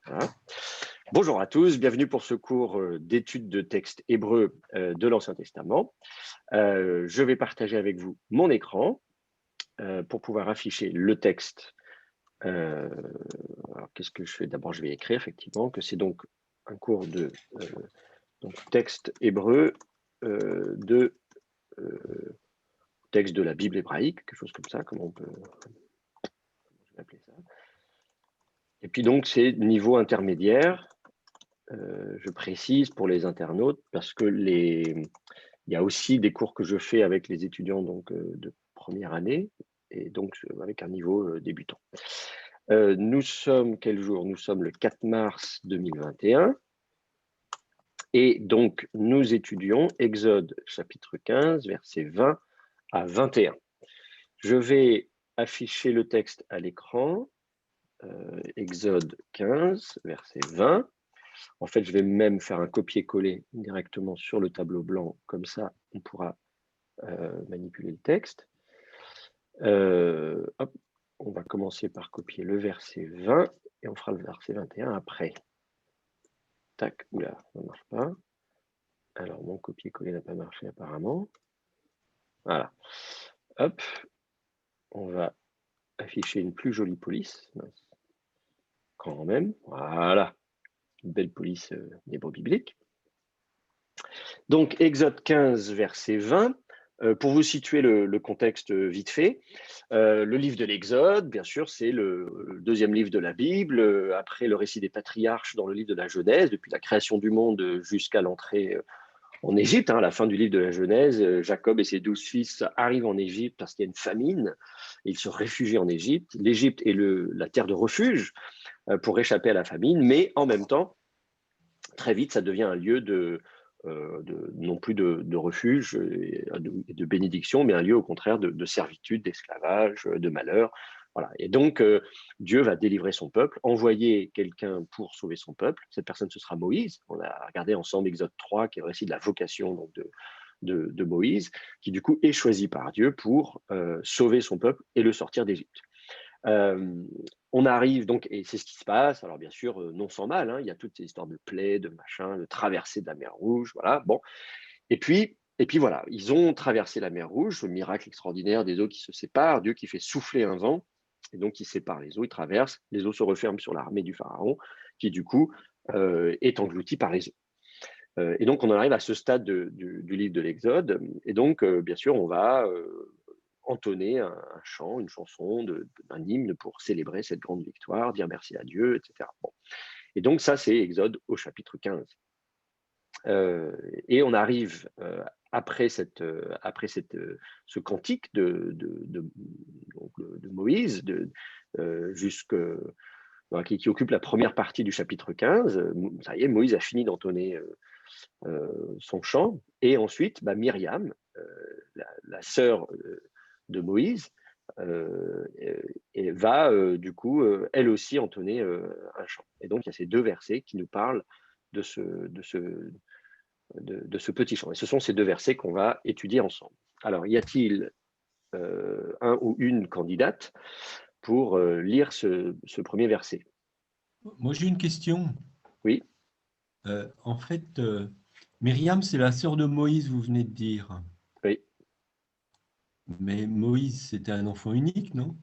Voilà. Bonjour à tous, bienvenue pour ce cours d'études de texte hébreu de l'Ancien Testament. Je vais partager avec vous mon écran pour pouvoir afficher le texte. Alors, qu'est-ce que je fais? D'abord, je vais écrire effectivement que c'est donc un cours de texte hébreu de texte de la Bible hébraïque, quelque chose comme ça, comment je vais appeler ça. Et puis donc, c'est niveau intermédiaire. Je précise pour les internautes parce que il y a aussi des cours que je fais avec les étudiants de première année et donc avec un niveau débutant. Nous sommes quel jour? Nous sommes le 4 mars 2021 et donc nous étudions Exode chapitre 15, versets 20 à 21. Je vais afficher le texte à l'écran, Exode 15, verset 20. En fait, je vais même faire un copier-coller directement sur le tableau blanc, comme ça, on pourra manipuler le texte. Hop, on va commencer par copier le verset 20 et on fera le verset 21 après. Tac, oula, ça ne marche pas. Alors, mon copier-coller n'a pas marché apparemment. Voilà. Hop, on va afficher une plus jolie police. Quand même, voilà. Une belle police d'hébreu biblique. Donc, Exode 15, verset 20. Pour vous situer le contexte vite fait, le livre de l'Exode, bien sûr, c'est le deuxième livre de la Bible, après le récit des patriarches dans le livre de la Genèse, depuis la création du monde jusqu'à l'entrée en Égypte, à la fin du livre de la Genèse, Jacob et ses 12 fils arrivent en Égypte parce qu'il y a une famine, ils se réfugient en Égypte. L'Égypte est la terre de refuge pour échapper à la famine, mais en même temps, très vite, ça devient un lieu non plus de refuge et de bénédiction, mais un lieu au contraire de servitude, d'esclavage, de malheur. Voilà. Et donc, Dieu va délivrer son peuple, envoyer quelqu'un pour sauver son peuple. Cette personne, ce sera Moïse. On a regardé ensemble Exode 3, qui est le récit de la vocation de Moïse, qui du coup est choisi par Dieu pour sauver son peuple et le sortir d'Égypte. On arrive donc, et c'est ce qui se passe, alors bien sûr, non sans mal, il y a toutes ces histoires de plaies, de machin, de traversée de la mer Rouge, voilà, bon. Et puis voilà, ils ont traversé la mer Rouge, ce miracle extraordinaire des eaux qui se séparent, Dieu qui fait souffler un vent, et donc il sépare les eaux, ils traversent, les eaux se referment sur l'armée du Pharaon, qui du coup est engloutie par les eaux. Et donc on en arrive à ce stade du livre de l'Exode, et donc bien sûr on va entonner un chant, une chanson, un hymne pour célébrer cette grande victoire, dire merci à Dieu, etc. Bon. Et donc ça, c'est Exode au chapitre 15. Et on arrive après ce cantique de Moïse, qui occupe la première partie du chapitre 15. Ça y est, Moïse a fini d'entonner son chant. Et ensuite, Myriam, la sœur de Moïse, et va du coup, elle aussi, entonner un chant. Et donc, il y a ces deux versets qui nous parlent de ce petit chant. Et ce sont ces deux versets qu'on va étudier ensemble. Alors, y a-t-il un ou une candidate pour lire ce premier verset? Moi, j'ai une question. Oui. En fait, Myriam, c'est la sœur de Moïse, vous venez de dire. Oui. Mais Moïse, c'était un enfant unique, non?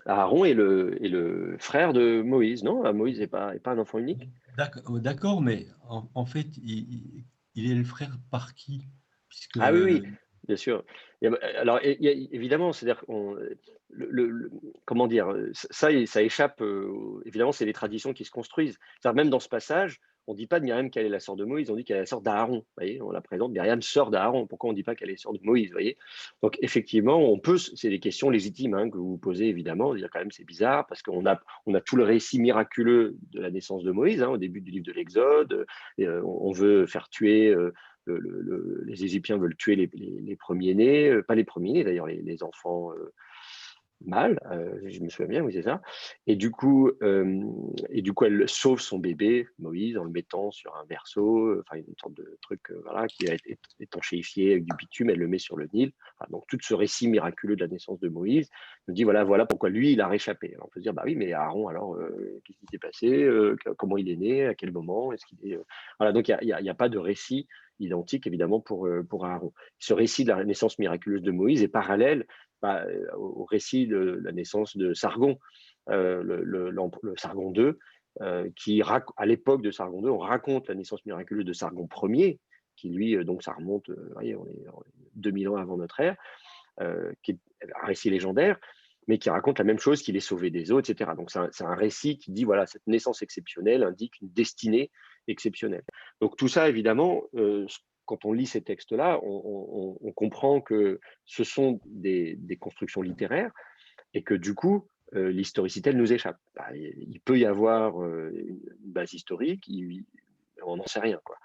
Aaron est le frère de Moïse, non? Moïse n'est pas un enfant unique? D'accord, mais en fait, il est le frère par qui? Puisque, Ah oui, oui, bien sûr. Alors, évidemment, c'est-à-dire comment dire, ça échappe, évidemment, c'est les traditions qui se construisent. C'est-à-dire, même dans ce passage, on ne dit pas de Myriam qu'elle est la sœur de Moïse, on dit qu'elle est la sœur d'Aaron. Vous voyez, on la présente, Myriam, sœur d'Aaron. Pourquoi on ne dit pas qu'elle est sœur de Moïse, vous voyez? Donc, effectivement, c'est des questions légitimes que vous vous posez, évidemment. Dire quand même, c'est bizarre, parce qu'on a tout le récit miraculeux de la naissance de Moïse, au début du livre de l'Exode. On veut faire tuer les Égyptiens veulent tuer les premiers-nés, pas les premiers-nés d'ailleurs, les enfants mâle, je me souviens bien, oui, c'est ça. Et du coup, elle sauve son bébé, Moïse, en le mettant sur un berceau, enfin une sorte de truc voilà, qui a été étanchéifié avec du bitume, elle le met sur le Nil. Enfin, donc tout ce récit miraculeux de la naissance de Moïse nous dit voilà pourquoi lui, il a réchappé. Alors, on peut se dire, bah oui, mais Aaron, alors, qu'est-ce qui s'est passé, comment il est né, à quel moment, est-ce qu'il est... Voilà, donc il n'y a pas de récit identique, évidemment, pour Aaron. Ce récit de la naissance miraculeuse de Moïse est parallèle au récit de la naissance de Sargon, le Sargon II, qui, à l'époque de Sargon II, on raconte la naissance miraculeuse de Sargon Ier, qui lui, donc ça remonte, voyez, on est 2000 ans avant notre ère, qui est un récit légendaire, mais qui raconte la même chose, qu'il est sauvé des eaux, etc. Donc c'est un récit qui dit, voilà, cette naissance exceptionnelle indique une destinée exceptionnelle. Donc tout ça, évidemment, quand on lit ces textes-là, on comprend que ce sont des constructions littéraires et que du coup, l'historicité, elle nous échappe. Bah, il peut y avoir une base historique, on n'en sait rien, quoi.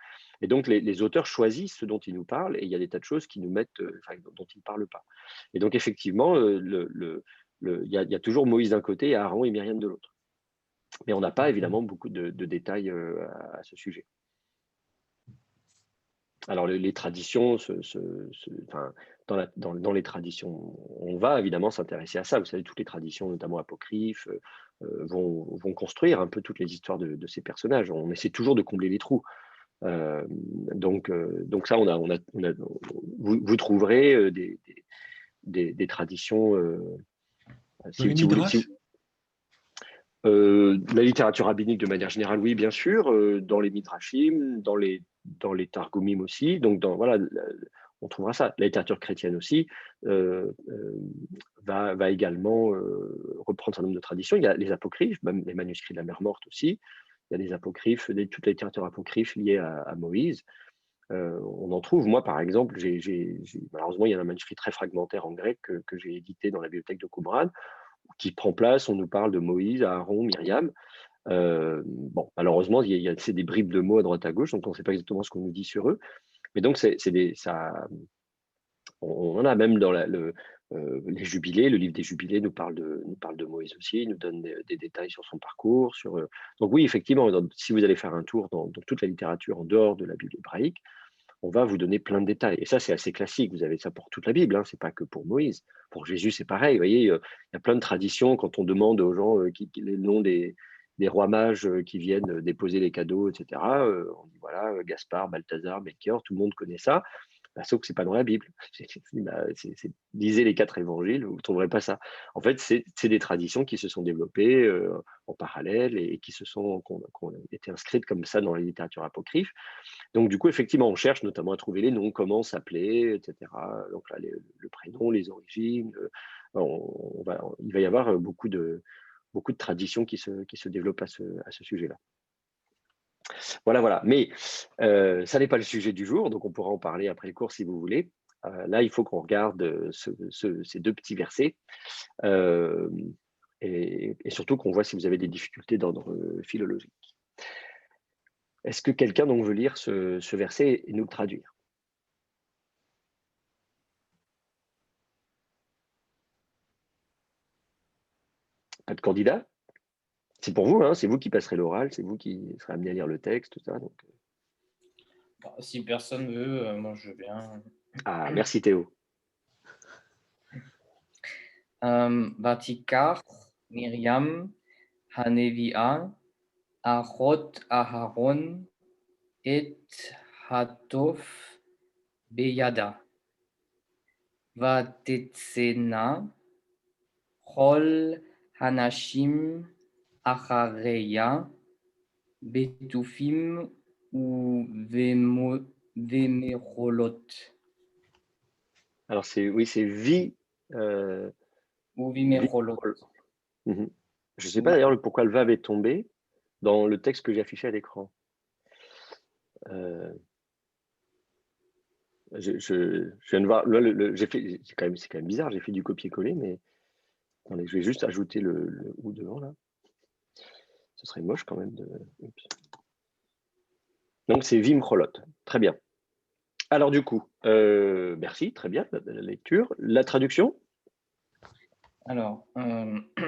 Et donc, les auteurs choisissent ce dont ils nous parlent et il y a des tas de choses qui nous mettent, dont ils ne parlent pas. Et donc, effectivement, il y a toujours Moïse d'un côté et Aaron et Myriam de l'autre. Mais on n'a pas évidemment beaucoup de détails à ce sujet. Alors, les traditions, dans les traditions, on va évidemment s'intéresser à ça. Vous savez, toutes les traditions, notamment apocryphes, vont construire un peu toutes les histoires de ces personnages. On essaie toujours de combler les trous. Donc ça, vous trouverez des traditions. Dans les Si vous voulez, Midrash? la littérature rabbinique de manière générale, oui, bien sûr, dans les Midrashim, dans les Targumim aussi. Donc, voilà, on trouvera ça. La littérature chrétienne aussi va également reprendre un nombre de traditions. Il y a les apocryphes, même les manuscrits de la Mer Morte aussi. Il y a des apocryphes, toute la littérature apocryphe liée à Moïse. On en trouve, moi par exemple, malheureusement il y a un manuscrit très fragmentaire en grec que j'ai édité dans la bibliothèque de Qumran, qui prend place, on nous parle de Moïse, Aaron, Myriam. Bon, malheureusement, c'est des bribes de mots à droite à gauche, donc on ne sait pas exactement ce qu'on nous dit sur eux. Mais donc, on en a même dans les jubilés. Le livre des jubilés nous parle de Moïse aussi, il nous donne des détails sur son parcours. Donc oui, effectivement, si vous allez faire un tour dans toute la littérature en dehors de la Bible hébraïque, on va vous donner plein de détails. Et ça, c'est assez classique. Vous avez ça pour toute la Bible, hein. C'est pas que pour Moïse. Pour Jésus, c'est pareil. Vous voyez, il y a plein de traditions quand on demande aux gens les noms des rois mages qui viennent déposer les cadeaux, etc. On dit voilà, Gaspard, Balthazar, Melchior, tout le monde connaît ça. Bah, sauf que c'est pas dans la Bible. Lisez les 4 évangiles, vous ne trouverez pas ça. En fait, c'est des traditions qui se sont développées en parallèle et qui qui ont été inscrites comme ça dans la littérature apocryphe. Donc, du coup, effectivement, on cherche notamment à trouver les noms, comment s'appeler, etc. Donc là, le prénom, les origines. Il va y avoir beaucoup de traditions qui se développent à ce sujet-là. Voilà. Mais ça n'est pas le sujet du jour, donc on pourra en parler après le cours si vous voulez. Là, il faut qu'on regarde ces 2 petits versets et surtout qu'on voit si vous avez des difficultés d'ordre philologique. Est-ce que quelqu'un donc veut lire ce verset et nous le traduire? Pas de candidat? C'est pour vous, hein, c'est vous qui passerez l'oral, c'est vous qui serez amené à lire le texte, tout ça. Donc... Si personne veut, moi je viens. Ah, merci Théo. Vatikar, Myriam, Hanevia, Achot Aharon, et Hatof Beyada. Vatetsena, Chol Hanashim, Achareya, Betufim ou Vemerolot. Alors oui, c'est vie. Ou Vimerolot. Je ne sais pas d'ailleurs pourquoi le Vav est tombé dans le texte que j'ai affiché à l'écran. Je viens de voir, c'est quand même bizarre, j'ai fait du copier-coller, mais attendez, je vais juste ajouter le ou devant là. Ce serait moche quand même. Oups. Donc c'est Vimcholot, très bien. Alors du coup, merci, très bien la lecture. La traduction? Alors,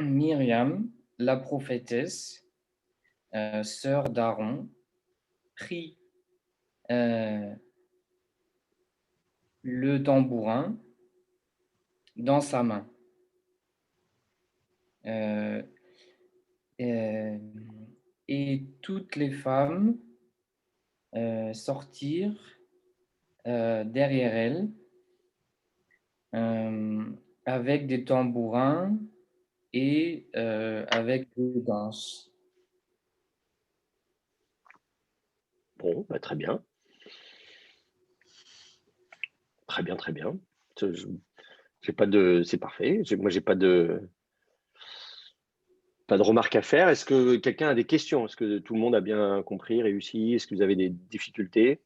Myriam, la prophétesse, sœur d'Aaron, prit euh, le tambourin dans sa main. Euh, euh, et toutes les femmes sortirent derrière elle euh, avec des tambourins et avec des danses. Bon, bah, très bien. Très bien, très bien. J'ai pas de, c'est parfait. Moi, j'ai pas de remarques à faire. Est-ce que quelqu'un a des questions? Est-ce que tout le monde a bien compris, réussi? Est-ce que vous avez des difficultés?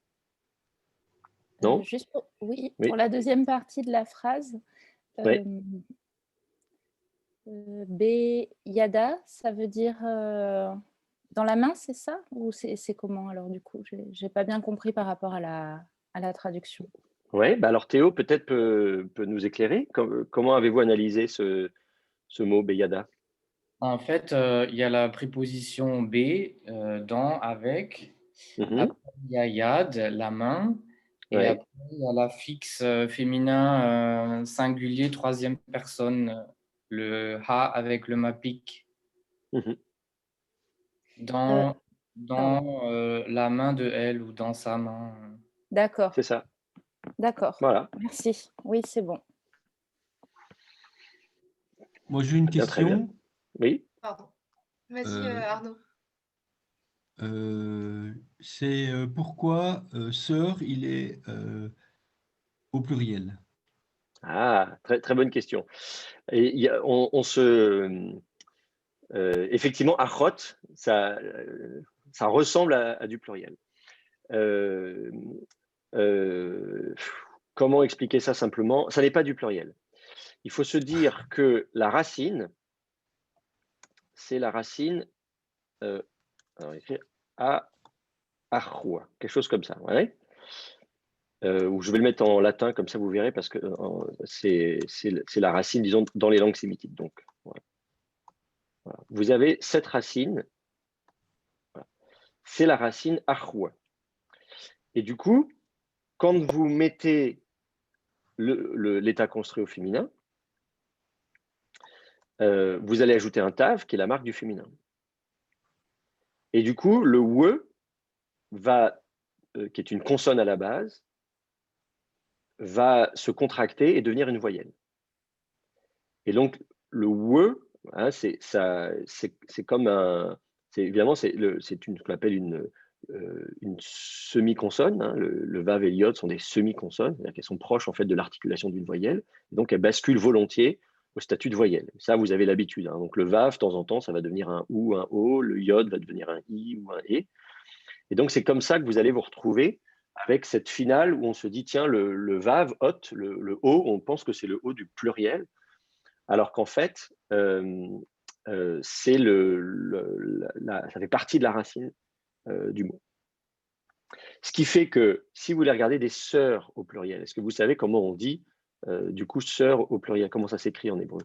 Non? Juste oui, pour Oui, la deuxième partie de la phrase, oui. Yada, ça veut dire dans la main, c'est ça? Ou c'est comment alors du coup? J'ai pas bien compris par rapport à la traduction. Ouais, bah alors Théo peut-être peut nous éclairer. Comment avez-vous analysé ce mot Beyada? En fait, il y a la préposition B, dans, avec. Mhm. Après, il y a yad, la main. Et Ouais. après, il y a l'affixe féminin singulier, troisième personne, le ha avec le mapik. Mhm. Euh, Dans, pardon. la main de elle ou dans sa main. D'accord, C'est ça. d'accord. Voilà. Merci. Oui, c'est bon. Moi, j'ai une Très bien, très bien. question. Oui. Pardon. Vas-y, Euh, Arnaud. c'est pourquoi sœur, il est au pluriel. Ah, très, très bonne question. Et on se, effectivement, achot, ça ressemble à du pluriel. Euh, euh, comment expliquer ça simplement? Ça n'est pas du pluriel. Il faut se dire que la racine, c'est la racine, alors écrire achua, quelque chose comme ça. Ouais. Ou je vais le mettre en latin, comme ça vous verrez, parce que c'est la racine, disons, dans les langues sémitiques. Donc, voilà. Voilà. Vous avez cette racine, voilà. C'est la racine achua. Et du coup, quand vous mettez l'état construit au féminin, vous allez ajouter un tav, qui est la marque du féminin. Et du coup, le we va, qui est une consonne à la base, va se contracter et devenir une voyelle. Et donc, le we, hein, c'est comme un. Évidemment, c'est ce qu'on appelle une semi-consonne. Hein. Le vav et l'iode sont des semi-consonnes, c'est-à-dire qu'elles sont proches en fait de l'articulation d'une voyelle. Et donc, elles basculent volontiers au statut de voyelle. Ça, vous avez l'habitude. Hein. Donc, le vav, de temps en temps, ça va devenir un ou, un o. Le iode va devenir un i ou un e. Et donc, c'est comme ça que vous allez vous retrouver avec cette finale où on se dit, tiens, le vav, hot, le o, on pense que c'est le o du pluriel, alors qu'en fait, c'est ça fait partie de la racine du mot. Ce qui fait que si vous voulez regarder des sœurs au pluriel, est-ce que vous savez comment on dit du coup sœur au pluriel? Comment ça s'écrit en hébreu?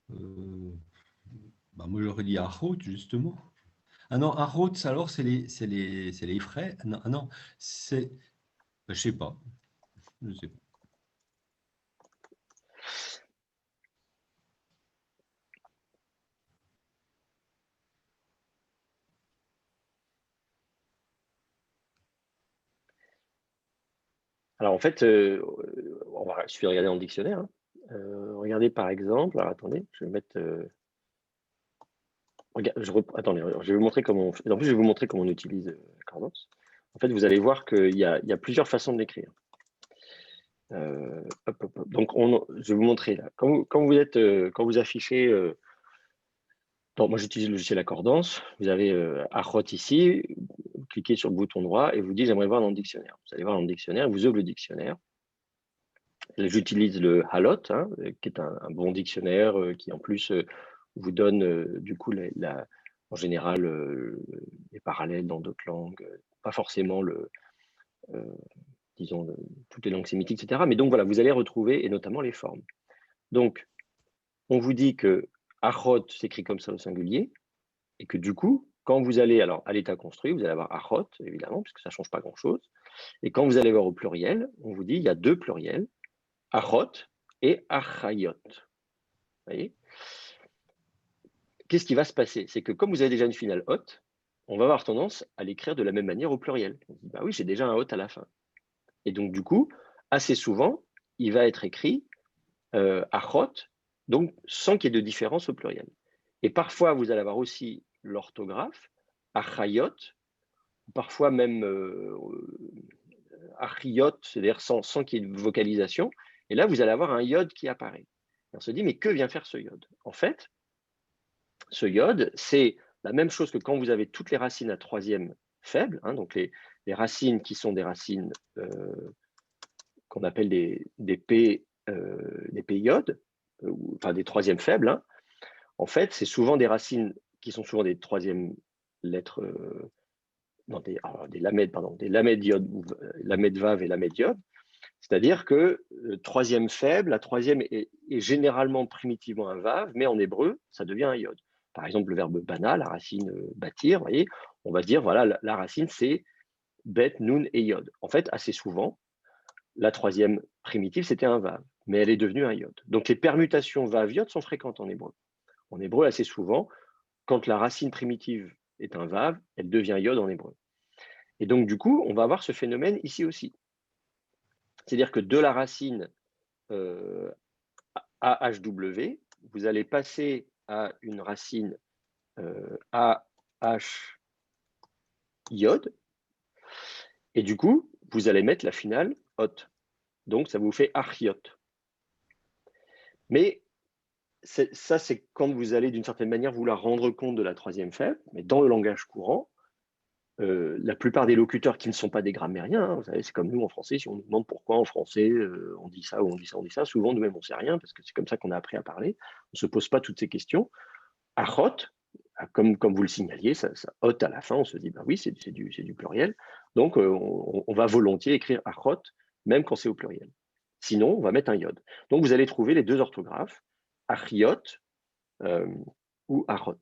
Bah, moi, j'aurais dit Arhot, justement. Ah non, Arhot, alors, c'est les frères. Non, ah non, c'est. Je sais pas. Je sais pas. Alors en fait, il suffit de regarder dans le dictionnaire. Hein. Regardez par exemple, alors attendez, je vais mettre. Attendez, je vais vous montrer comment. En plus, je vais vous montrer comment on utilise la concordance. En fait, vous allez voir qu'il y a plusieurs façons de l'écrire. Hop, hop, hop. Donc, je vais vous montrer là. Quand vous affichez, moi j'utilise le logiciel Accordance. Vous avez Achot ici. Vous cliquez sur le bouton droit et vous dites j'aimerais voir dans le dictionnaire. Vous allez voir dans le dictionnaire. Vous ouvrez le dictionnaire. J'utilise le Halot, hein, qui est un bon dictionnaire qui en plus vous donne du coup en général les parallèles dans d'autres langues. Pas forcément disons, toutes les langues sémitiques, etc. Mais donc voilà, vous allez retrouver, et notamment les formes. Donc, on vous dit que achot s'écrit comme ça au singulier, et que du coup, quand vous allez alors à l'état construit, vous allez avoir achot, évidemment, puisque ça ne change pas grand-chose. Et quand vous allez voir au pluriel, on vous dit il y a deux pluriels, achot et achayot. Vous voyez? Qu'est-ce qui va se passer? C'est que comme vous avez déjà une finale hot, on va avoir tendance à l'écrire de la même manière au pluriel. On dit, bah oui, j'ai déjà un hot à la fin. Et donc, du coup, assez souvent, il va être écrit achot, donc sans qu'il y ait de différence au pluriel. Et parfois, vous allez avoir aussi l'orthographe, achayot, parfois même achiyot, c'est-à-dire sans qu'il y ait de vocalisation. Et là, vous allez avoir un yod qui apparaît. Et on se dit, mais que vient faire ce yod? En fait, ce yod, c'est la même chose que quand vous avez toutes les racines à troisième faible, hein, donc les racines qui sont des racines qu'on appelle des P yodes, enfin des troisièmes faibles, hein. En fait, c'est souvent des racines qui sont souvent des troisièmes lettres, non, des lamed, pardon, des lamed yod, lamed vav et lamed yod. C'est-à-dire que troisième faible, la troisième est généralement primitivement un vav, mais en hébreu, ça devient un yod. Par exemple, le verbe bana, la racine bâtir, vous voyez, on va dire, voilà, la racine, c'est bet, nun et yod. En fait, assez souvent, la troisième primitive, c'était un vav, mais elle est devenue un yod. Donc, les permutations vav-yod sont fréquentes en hébreu. En hébreu, assez souvent, quand la racine primitive est un vav, elle devient yod en hébreu. Et donc, du coup, on va avoir ce phénomène ici aussi. C'est-à-dire que de la racine AHW, vous allez passer à une racine AH iode, et du coup, vous allez mettre la finale hot. Donc, ça vous fait archiot. Mais ça, c'est quand vous allez d'une certaine manière vouloir rendre compte de la troisième faible, mais dans le langage courant, la plupart des locuteurs qui ne sont pas des grammairiens, hein, vous savez, c'est comme nous en français, si on nous demande pourquoi en français on dit ça ou on dit ça, on dit ça, souvent nous-mêmes on ne sait rien, parce que c'est comme ça qu'on a appris à parler, on ne se pose pas toutes ces questions. Achot, comme vous le signaliez, ça hot à la fin, on se dit, bah oui, c'est du pluriel, donc on va volontiers écrire achot, même quand c'est au pluriel. Sinon, on va mettre un yod. Donc vous allez trouver les deux orthographes, achiot ou achot.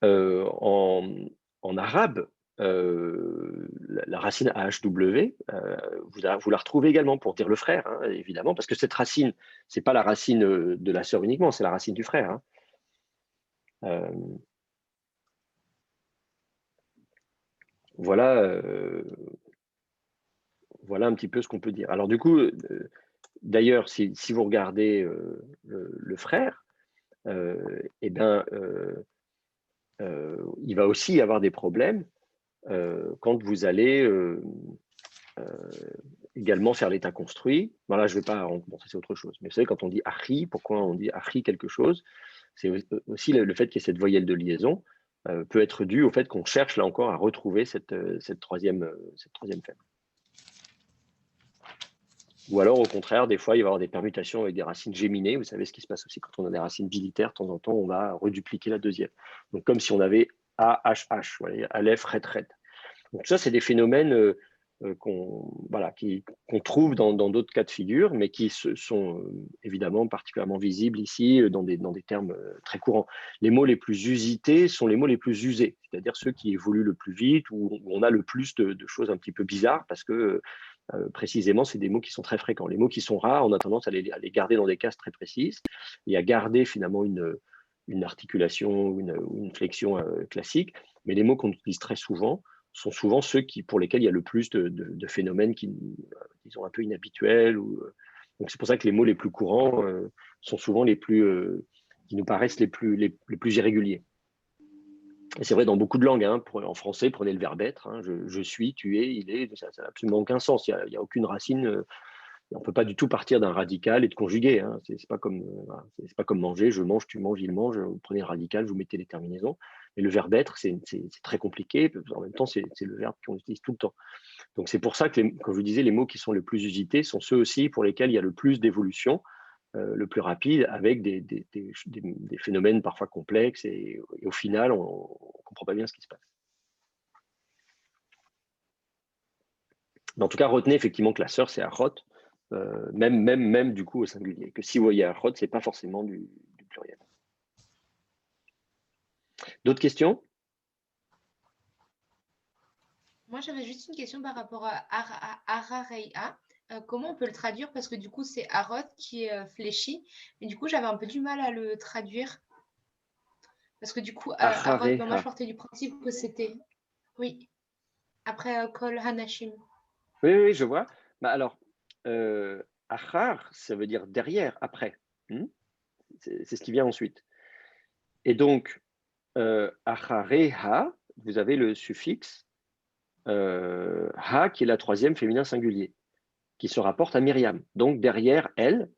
En arabe, la racine AHW, vous la retrouvez également pour dire le frère, hein, évidemment, parce que cette racine, ce n'est pas la racine de la sœur uniquement, c'est la racine du frère. Hein. Voilà, voilà un petit peu ce qu'on peut dire. Alors du coup, d'ailleurs, si vous regardez le frère, eh bien, il va aussi y avoir des problèmes quand vous allez également faire l'état construit. Voilà, je ne vais pas, bon, ça c'est autre chose. Mais vous savez, quand on dit achi, pourquoi on dit achi quelque chose? C'est aussi le fait qu'il y ait cette voyelle de liaison peut être dû au fait qu'on cherche là encore à retrouver cette troisième faible. Ou alors, au contraire, des fois, il va y avoir des permutations avec des racines géminées. Vous savez ce qui se passe aussi quand on a des racines bilitaires, de temps en temps, on va redupliquer la deuxième. Donc, comme si on avait AHH, voilà, Aleph, Ret. Donc, ça, c'est des phénomènes qu'on trouve dans d'autres cas de figure, mais qui sont évidemment particulièrement visibles ici dans des termes très courants. Les mots les plus usités sont les mots les plus usés, c'est-à-dire ceux qui évoluent le plus vite, où on a le plus de choses un petit peu bizarres, parce que précisément, c'est des mots qui sont très fréquents. Les mots qui sont rares, on a tendance à les garder dans des cases très précises et à garder finalement une articulation ou une flexion classique, mais les mots qu'on utilise très souvent sont souvent ceux pour lesquels il y a le plus de phénomènes qui sont un peu inhabituels. Donc c'est pour ça que les mots les plus courants sont souvent les plus, qui nous paraissent les plus irréguliers. Et c'est vrai dans beaucoup de langues, hein, en français, prenez le verbe être, hein, je suis, tu es, il est, ça n'a absolument aucun sens, il n'y a aucune racine, on ne peut pas du tout partir d'un radical et de conjuguer, hein, c'est pas comme manger, je mange, tu manges, il mange, vous prenez le radical, vous mettez les terminaisons, mais le verbe être, c'est très compliqué, en même temps c'est le verbe qu'on utilise tout le temps. Donc c'est pour ça que, comme je vous disais, les mots qui sont les plus usités sont ceux aussi pour lesquels il y a le plus d'évolution, le plus rapide, avec des phénomènes parfois complexes, et au final, on ne comprend pas bien ce qui se passe. Mais en tout cas, retenez effectivement que la sœur, c'est Achot, même du coup au singulier. Que si vous voyez Achot, ce n'est pas forcément du pluriel. D'autres questions? Moi, j'avais juste une question par rapport à Arareia. Comment on peut le traduire? Parce que du coup, c'est Arot qui est fléchi. Mais du coup, j'avais un peu du mal à le traduire. Parce que du coup, Arot, moi, je Achareha. partais du principe que c'était... Oui, après Kol Hanashim. Oui, je vois. Bah, alors, Achar, ça veut dire derrière, après. C'est ce qui vient ensuite. Et donc, Achareha, vous avez le suffixe ha, qui est la troisième féminin singulier, qui se rapporte à Myriam. Donc, derrière elle,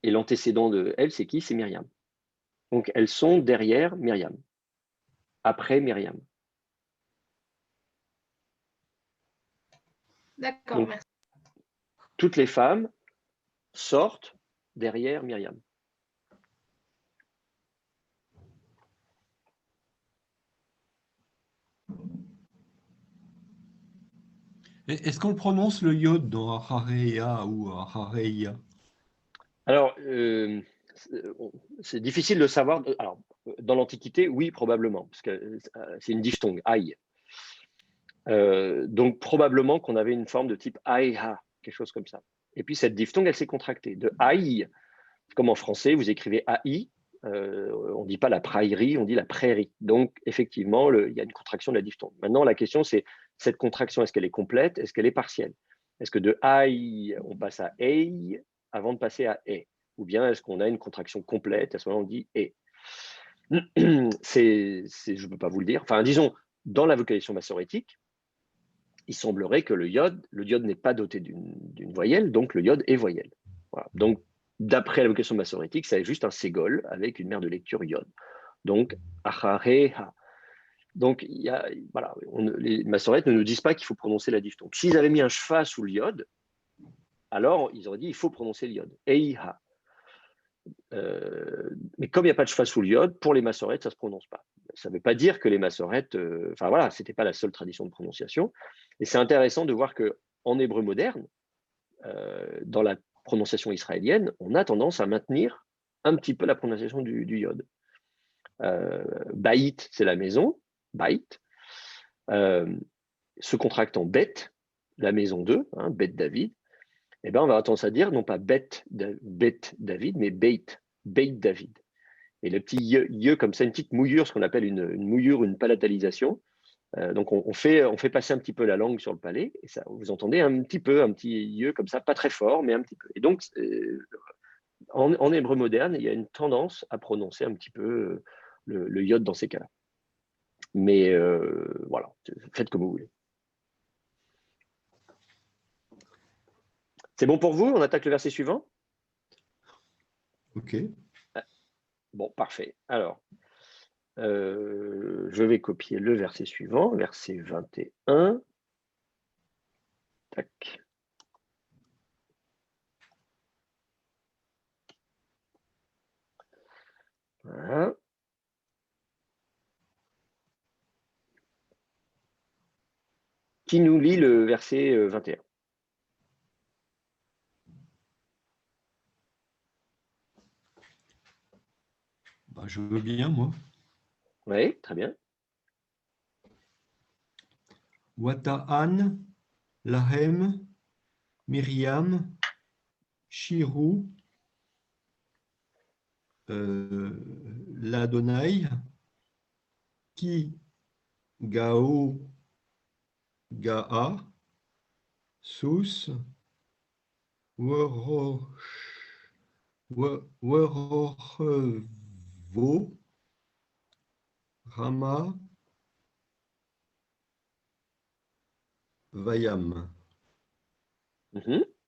et l'antécédent de elle, c'est qui? C'est Myriam. Donc, elles sont derrière Myriam, après Myriam. D'accord, Donc, merci. toutes les femmes sortent derrière Myriam. Est-ce qu'on prononce le yod dans Ahareia ou Ahareia? Alors, c'est difficile de savoir. Alors, dans l'Antiquité, oui, probablement, parce que c'est une diphtongue, aïe. Donc, probablement qu'on avait une forme de type aïha, quelque chose comme ça. Et puis, cette diphtongue, elle s'est contractée. De aïe, comme en français, vous écrivez aï, on ne dit pas la prairie, on dit la prairie. Donc, effectivement, il y a une contraction de la diphtongue. Maintenant, la question, c'est cette contraction, est-ce qu'elle est complète? Est-ce qu'elle est partielle? Est-ce que de aïe, on passe à ei avant de passer à e? Ou bien est-ce qu'on a une contraction complète? À ce moment, on dit e. Je ne peux pas vous le dire. Enfin, disons, dans la vocalisation massorétique, il semblerait que le yod n'est pas doté d'une voyelle, donc le yod est voyelle. Voilà. Donc, d'après la vocation massorétique, c'est juste un ségol avec une mère de lecture yod. Donc, achareha. Donc, voilà, les massorètes ne nous disent pas qu'il faut prononcer la diphtongue. S'ils avaient mis un shva sous le yod, alors ils auraient dit il faut prononcer le yod. Eiha. Mais comme il n'y a pas de shva sous le yod, pour les massorètes, ça ne se prononce pas. Ça ne veut pas dire que les massorètes, enfin voilà, ce n'était pas la seule tradition de prononciation. Et c'est intéressant de voir qu'en hébreu moderne, dans la prononciation israélienne, on a tendance à maintenir un petit peu la prononciation du yod. Baït, c'est la maison, baït, se contracte en bet, la maison 2, bet David, eh ben, on va avoir tendance à dire non pas bet David, mais beit David. Et le petit ye comme ça, une petite mouillure, ce qu'on appelle une mouillure, une palatalisation. Donc on fait passer un petit peu la langue sur le palais, et ça, vous entendez un petit ye comme ça, pas très fort, mais un petit peu. Et donc, en hébreu moderne, il y a une tendance à prononcer un petit peu le yod dans ces cas-là. Mais voilà, faites comme vous voulez. C'est bon pour vous? On attaque le verset suivant? Ok. Bon, parfait. Alors, je vais copier le verset suivant, verset 21. Tac. Voilà. Qui nous lit le verset 21? Bah, je veux bien, moi. Oui, très bien. Wata'an, Lahem, Myriam, Shirou, l'Adonai, Ki, Gao, Gaa, Sous, Werochevo, Rama, Vayam.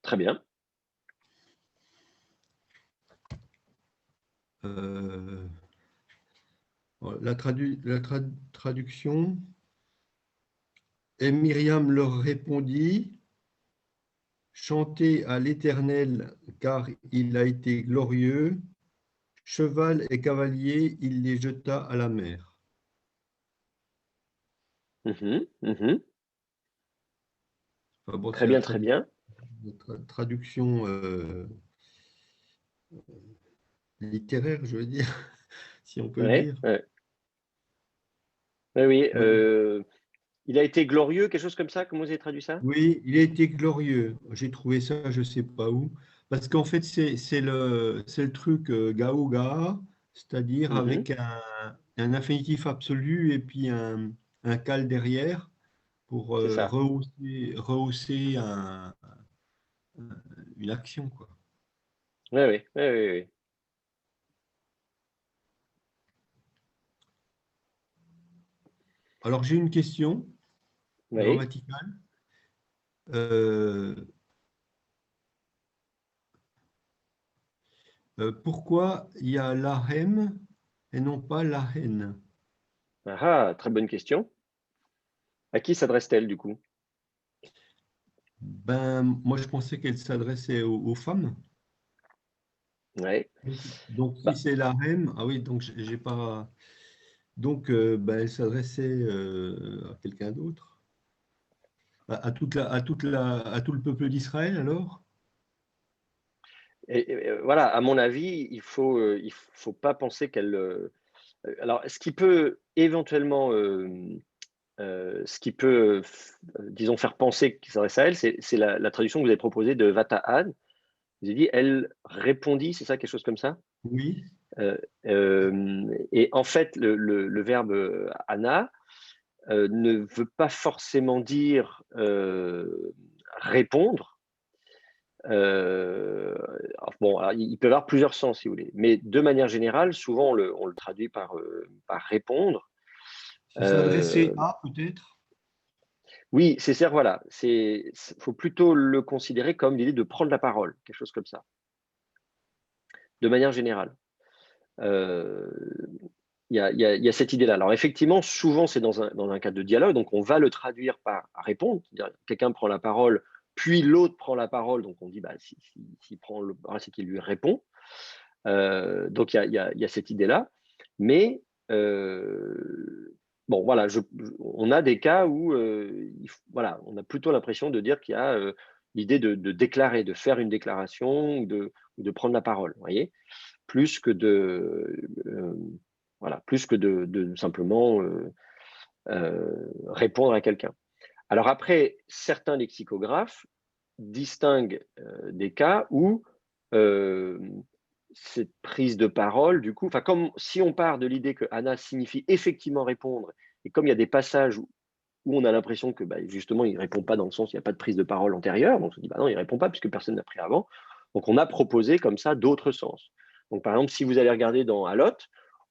Très bien. La traduction. Et Myriam leur répondit, chantez à l'Éternel, car il a été glorieux. Cheval et cavalier, il les jeta à la mer. Enfin, bon, Très c'est bien, très bien. la traduction littéraire, je veux dire, si on peut le Ouais, dire. ouais. Oui, oui. Ouais. Il a été glorieux, quelque chose comme ça. Comment vous avez traduit ça? Oui, il a été glorieux. J'ai trouvé ça, je ne sais pas où. Parce qu'en fait, c'est le truc Gaoga, c'est-à-dire Mhm, avec un infinitif absolu et puis un cal derrière pour c'est ça. rehausser une action, quoi. Oui, oui, oui, oui, oui. Alors, j'ai une question Oui. grammaticale. Euh, Pourquoi il y a l'ahem et non pas la haine? Ah, très bonne question. À qui s'adresse-t-elle du coup? Ben, moi, je pensais qu'elle s'adressait aux femmes. Ouais. Donc, si Bah, c'est la reine, ah oui, donc j'ai pas. Donc, ben, elle s'adressait à quelqu'un d'autre, à tout le peuple d'Israël alors? voilà, à mon avis, il faut pas penser qu'elle. Alors, ce qui peut éventuellement, disons, faire penser qu'il s'adresse à elle, c'est la traduction que vous avez proposée de Vata'an. Vous avez dit, elle répondit, c'est ça, quelque chose comme ça? Oui, Et en fait, le verbe Anna ne veut pas forcément dire répondre. Bon, alors, il peut y avoir plusieurs sens, si vous voulez, mais de manière générale, souvent on le traduit par répondre. c'est s'adresser Euh, à peut-être. oui, c'est ça, voilà. Faut plutôt le considérer comme l'idée de prendre la parole, quelque chose comme ça, de manière générale. Euh, il y a cette idée-là. Alors effectivement, souvent c'est dans un cadre de dialogue, donc on va le traduire par répondre. C'est-à-dire, quelqu'un prend la parole, puis l'autre prend la parole, donc on dit bah, s'il prend le parole, c'est qu'il lui répond. Donc il y a cette idée-là. Mais bon, voilà, on a des cas où voilà, on a plutôt l'impression de dire qu'il y a l'idée de déclarer, de faire une déclaration ou de prendre la parole, vous voyez, plus que voilà, plus que de simplement répondre à quelqu'un. Alors après, certains lexicographes distinguent des cas où euh, cette prise de parole, du coup, comme si on part de l'idée que Anna signifie effectivement répondre, et comme il y a des passages où on a l'impression que bah, justement il ne répond pas dans le sens où il n'y a pas de prise de parole antérieure, donc on se dit bah non, il ne répond pas puisque personne n'a pris avant. Donc on a proposé comme ça d'autres sens. Donc par exemple, si vous allez regarder dans Alot,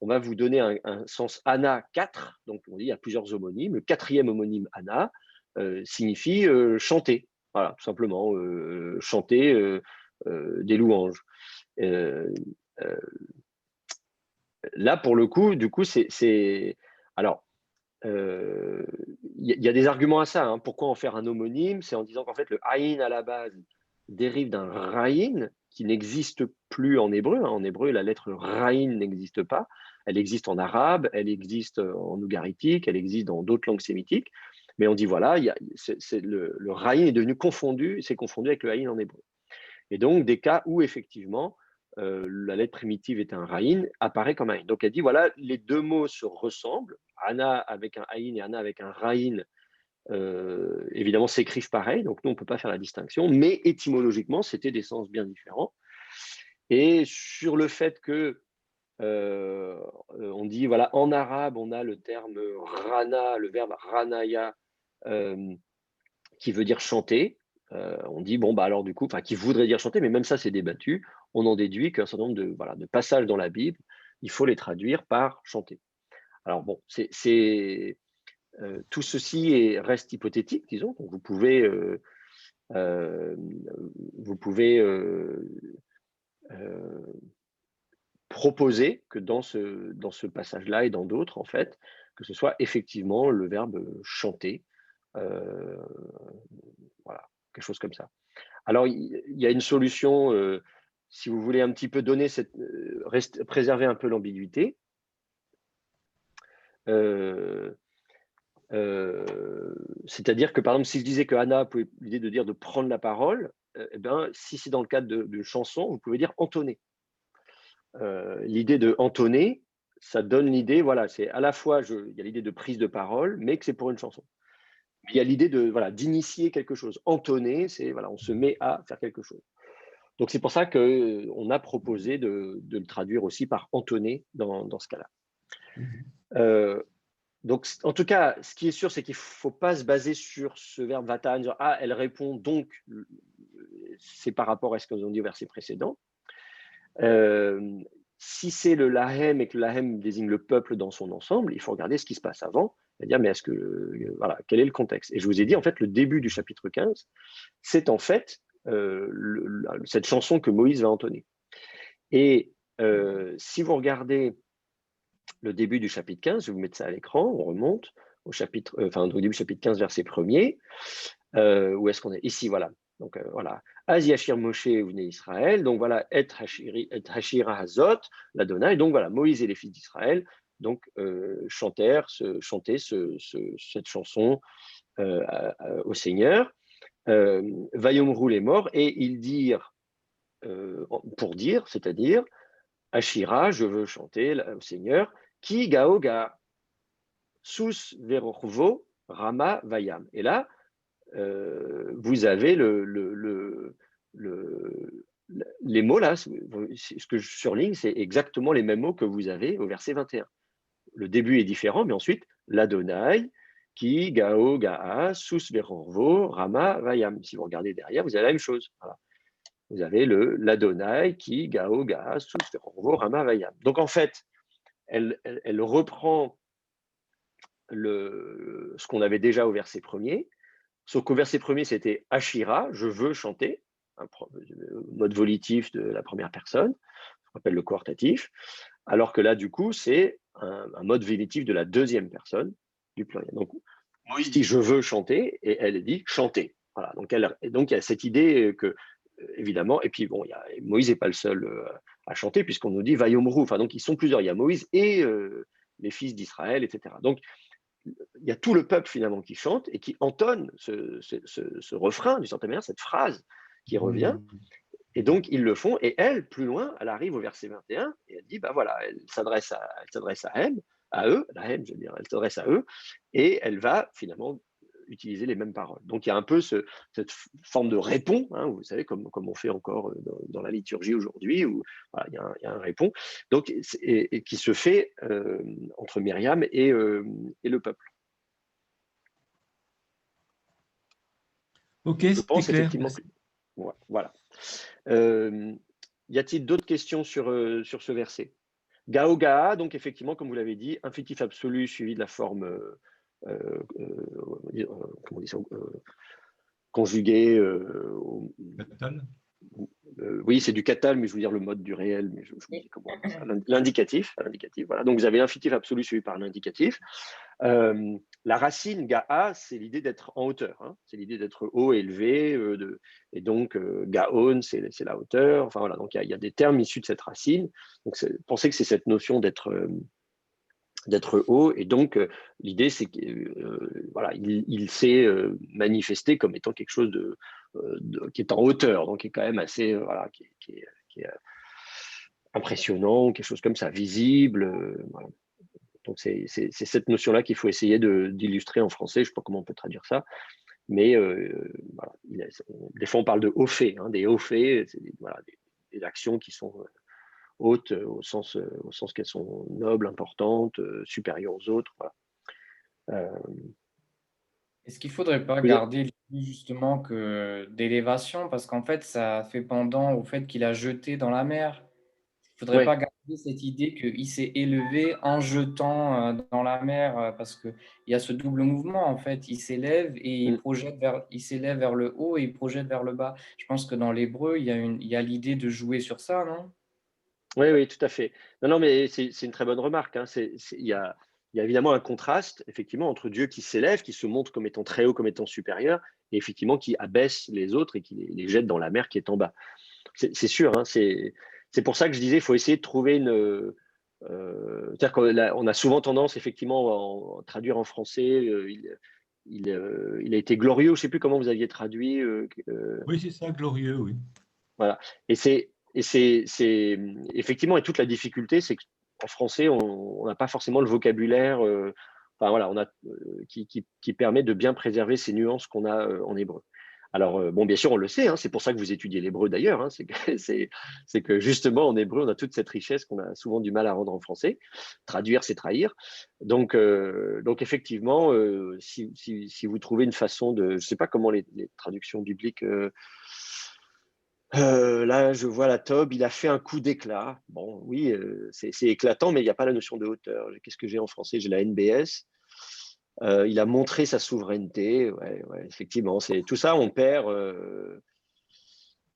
on va vous donner un sens Anna 4, donc on dit il y a plusieurs homonymes. Le quatrième homonyme Anna signifie chanter, voilà, tout simplement, chanter des louanges. Euh, euh, Là, pour le coup, du coup, alors, il y a des arguments à ça, hein. Pourquoi en faire un homonyme? C'est en disant qu'en fait, le aïn à la base dérive d'un raïn qui n'existe plus en hébreu, hein. En hébreu, la lettre raïn n'existe pas. Elle existe en arabe, elle existe en ougaritique, elle existe dans d'autres langues sémitiques. Mais on dit voilà, le raïn est devenu confondu, c'est confondu avec le aïn en hébreu. Et donc, des cas où effectivement, la lettre primitive est un raïn, apparaît comme aïn. Donc, elle dit voilà, les deux mots se ressemblent. Anna avec un aïn et Anna avec un raïn, évidemment, s'écrivent pareil. Donc, nous, on ne peut pas faire la distinction. Mais étymologiquement, c'était des sens bien différents. Et sur le fait que on dit, voilà, en arabe, on a le terme rana, le verbe ranaya, qui veut dire chanter. On dit, bon, bah alors du coup, enfin, qui voudrait dire chanter, mais même ça, c'est débattu. On en déduit qu'un certain nombre voilà, de passages dans la Bible, il faut les traduire par chanter. Alors bon, tout ceci reste hypothétique, disons. Donc euh, vous pouvez euh, proposer que dans ce passage-là et dans d'autres, en fait, que ce soit effectivement le verbe chanter. Euh, voilà, quelque chose comme ça. Alors, il y a une solution, si vous voulez un petit peu donner préserver un peu l'ambiguïté. C'est-à-dire que, par exemple, si je disais que Anna, l'idée de dire de prendre la parole, eh ben, si c'est dans le cadre d'une chanson, vous pouvez dire entonner. L'idée de entonner, ça donne l'idée, voilà, c'est à la fois, il y a l'idée de prise de parole, mais que c'est pour une chanson. Mais il y a l'idée de, voilà, d'initier quelque chose. Entonner, c'est, voilà, on se met à faire quelque chose. Donc, c'est pour ça qu'on a proposé de le traduire aussi par entonner dans ce cas-là. Donc, en tout cas, ce qui est sûr, c'est qu'il ne faut pas se baser sur ce verbe vatan, dire ah, elle répond, donc c'est par rapport à ce que nous avons dit au verset précédent. Si c'est le lahem et que le lahem désigne le peuple dans son ensemble, il faut regarder ce qui se passe avant, c'est-à-dire, mais est-ce que, voilà, quel est le contexte? Et je vous ai dit, en fait, le début du chapitre 15, c'est en fait cette chanson que Moïse va entonner. Et si vous regardez le début du chapitre 15, je vais vous mettre ça à l'écran, on remonte au début du chapitre 15, verset 1er. Où est-ce qu'on est? Ici, voilà. Donc, voilà. Az Yashir Moshe Uvnei Israël. Donc, voilà. Et Hashira Hazot, l'Adonai. Donc, voilà. Moïse et les fils d'Israël donc chantèrent cette chanson au Seigneur. Vayomrou les morts. Et ils dirent, pour dire, c'est-à-dire, Hashira, je veux chanter au Seigneur. Ki Gaoga, Sous Verorvo, Rama Vayam. Et là, vous avez les mots là, ce que je surligne, c'est exactement les mêmes mots que vous avez au verset 21. Le début est différent, mais ensuite, l'Adonai, qui, Gao, Gaa, Sous, Verorvo, Rama, Vayam. Si vous regardez derrière, vous avez la même chose. Voilà. Vous avez l'Adonai, qui, Gao, Gaa, Sous, Verorvo, Rama, Vayam. Donc en fait, elle reprend ce qu'on avait déjà au verset 1er. Sauf qu'au verset 1er, c'était Hashira, je veux chanter, un mode volitif de la première personne, ce qu'on appelle le coartatif, alors que là, du coup, c'est un mode volitif de la deuxième personne du pluriel. Donc, Moïse dit je veux chanter, et elle dit chanter. Voilà. Donc, il y a cette idée que, évidemment, et puis bon, Moïse n'est pas le seul à chanter, puisqu'on nous dit Vayomrou, enfin, donc ils sont plusieurs, il y a Moïse et les fils d'Israël, etc. Donc, il y a tout le peuple finalement qui chante et qui entonne ce refrain, d'une certaine manière, cette phrase qui revient. Et donc, ils le font. Et elle, plus loin, elle arrive au verset 21 et elle dit, bah voilà, elle s'adresse à eux, je veux dire, elle s'adresse à eux et elle va finalement utiliser les mêmes paroles. Donc, il y a un peu cette forme de répond, hein, vous savez, comme on fait encore dans la liturgie aujourd'hui, où voilà, il y a un répond, donc, et qui se fait entre Myriam et le peuple. Ok, je pense c'est clair. effectivement que... Voilà. Y a-t-il d'autres questions sur ce verset? Gaoga, donc effectivement, comme vous l'avez dit, infinitif absolu suivi de la forme comment on dit ça, conjuguée. Oui, c'est du katal, mais je veux dire le mode du réel, mais je vous dis comment on dit ça. L'indicatif, voilà. Donc vous avez l'infinitif absolu suivi par l'indicatif. La racine Ga'a, c'est l'idée d'être en hauteur, hein. C'est l'idée d'être haut, élevé, et donc Gaon, c'est la hauteur. Enfin voilà, donc il y a des termes issus de cette racine. Donc pensez que c'est cette notion d'être haut, et donc l'idée c'est qu'il voilà, il s'est manifesté comme étant quelque chose qui est en hauteur, donc qui est quand même assez voilà, qui est impressionnant, quelque chose comme ça, visible. Voilà. Donc c'est cette notion-là qu'il faut essayer d'illustrer en français. Je ne sais pas comment on peut traduire ça, mais voilà, des fois on parle de hauts faits, hein, des hauts faits, c'est voilà, des actions qui sont hautes au sens qu'elles sont nobles, importantes, supérieures aux autres. Voilà. Est-ce qu'il ne faudrait pas garder l'idée justement d'élévation, parce qu'en fait, ça fait pendant au fait qu'il a jeté dans la mer. Il ne faudrait pas garder cette idée qu'il s'est élevé en jetant dans la mer, parce qu'il y a ce double mouvement, en fait. Il s'élève et il s'élève vers le haut et il projette vers le bas. Je pense que dans l'hébreu, il y a l'idée de jouer sur ça, non? Oui, tout à fait. Non, mais c'est une très bonne remarque, hein. Il y a évidemment un contraste, effectivement, entre Dieu qui s'élève, qui se montre comme étant très haut, comme étant supérieur, et effectivement qui abaisse les autres et qui les jette dans la mer qui est en bas. C'est sûr, hein, c'est pour ça que je disais, il faut essayer de trouver C'est-à-dire qu'on a souvent tendance, effectivement, à traduire en français. Il a été glorieux, je ne sais plus comment vous aviez traduit. Oui, c'est ça, glorieux, oui. Voilà. Et c'est effectivement, et toute la difficulté, c'est qu'en français, on n'a pas forcément le vocabulaire enfin, voilà, qui permet de bien préserver ces nuances qu'on a en hébreu. Alors, bon, bien sûr, on le sait, hein, c'est pour ça que vous étudiez l'hébreu d'ailleurs, hein, c'est que justement, en hébreu, on a toute cette richesse qu'on a souvent du mal à rendre en français. Traduire, c'est trahir. Donc effectivement, si vous trouvez une façon de... Je ne sais pas comment les traductions bibliques... là, je vois la Tob, il a fait un coup d'éclat. Bon, oui, c'est éclatant, mais il n'y a pas la notion de hauteur. Qu'est-ce que j'ai en français? J'ai la NBS. Il a montré sa souveraineté. Ouais, effectivement, c'est tout ça, on perd.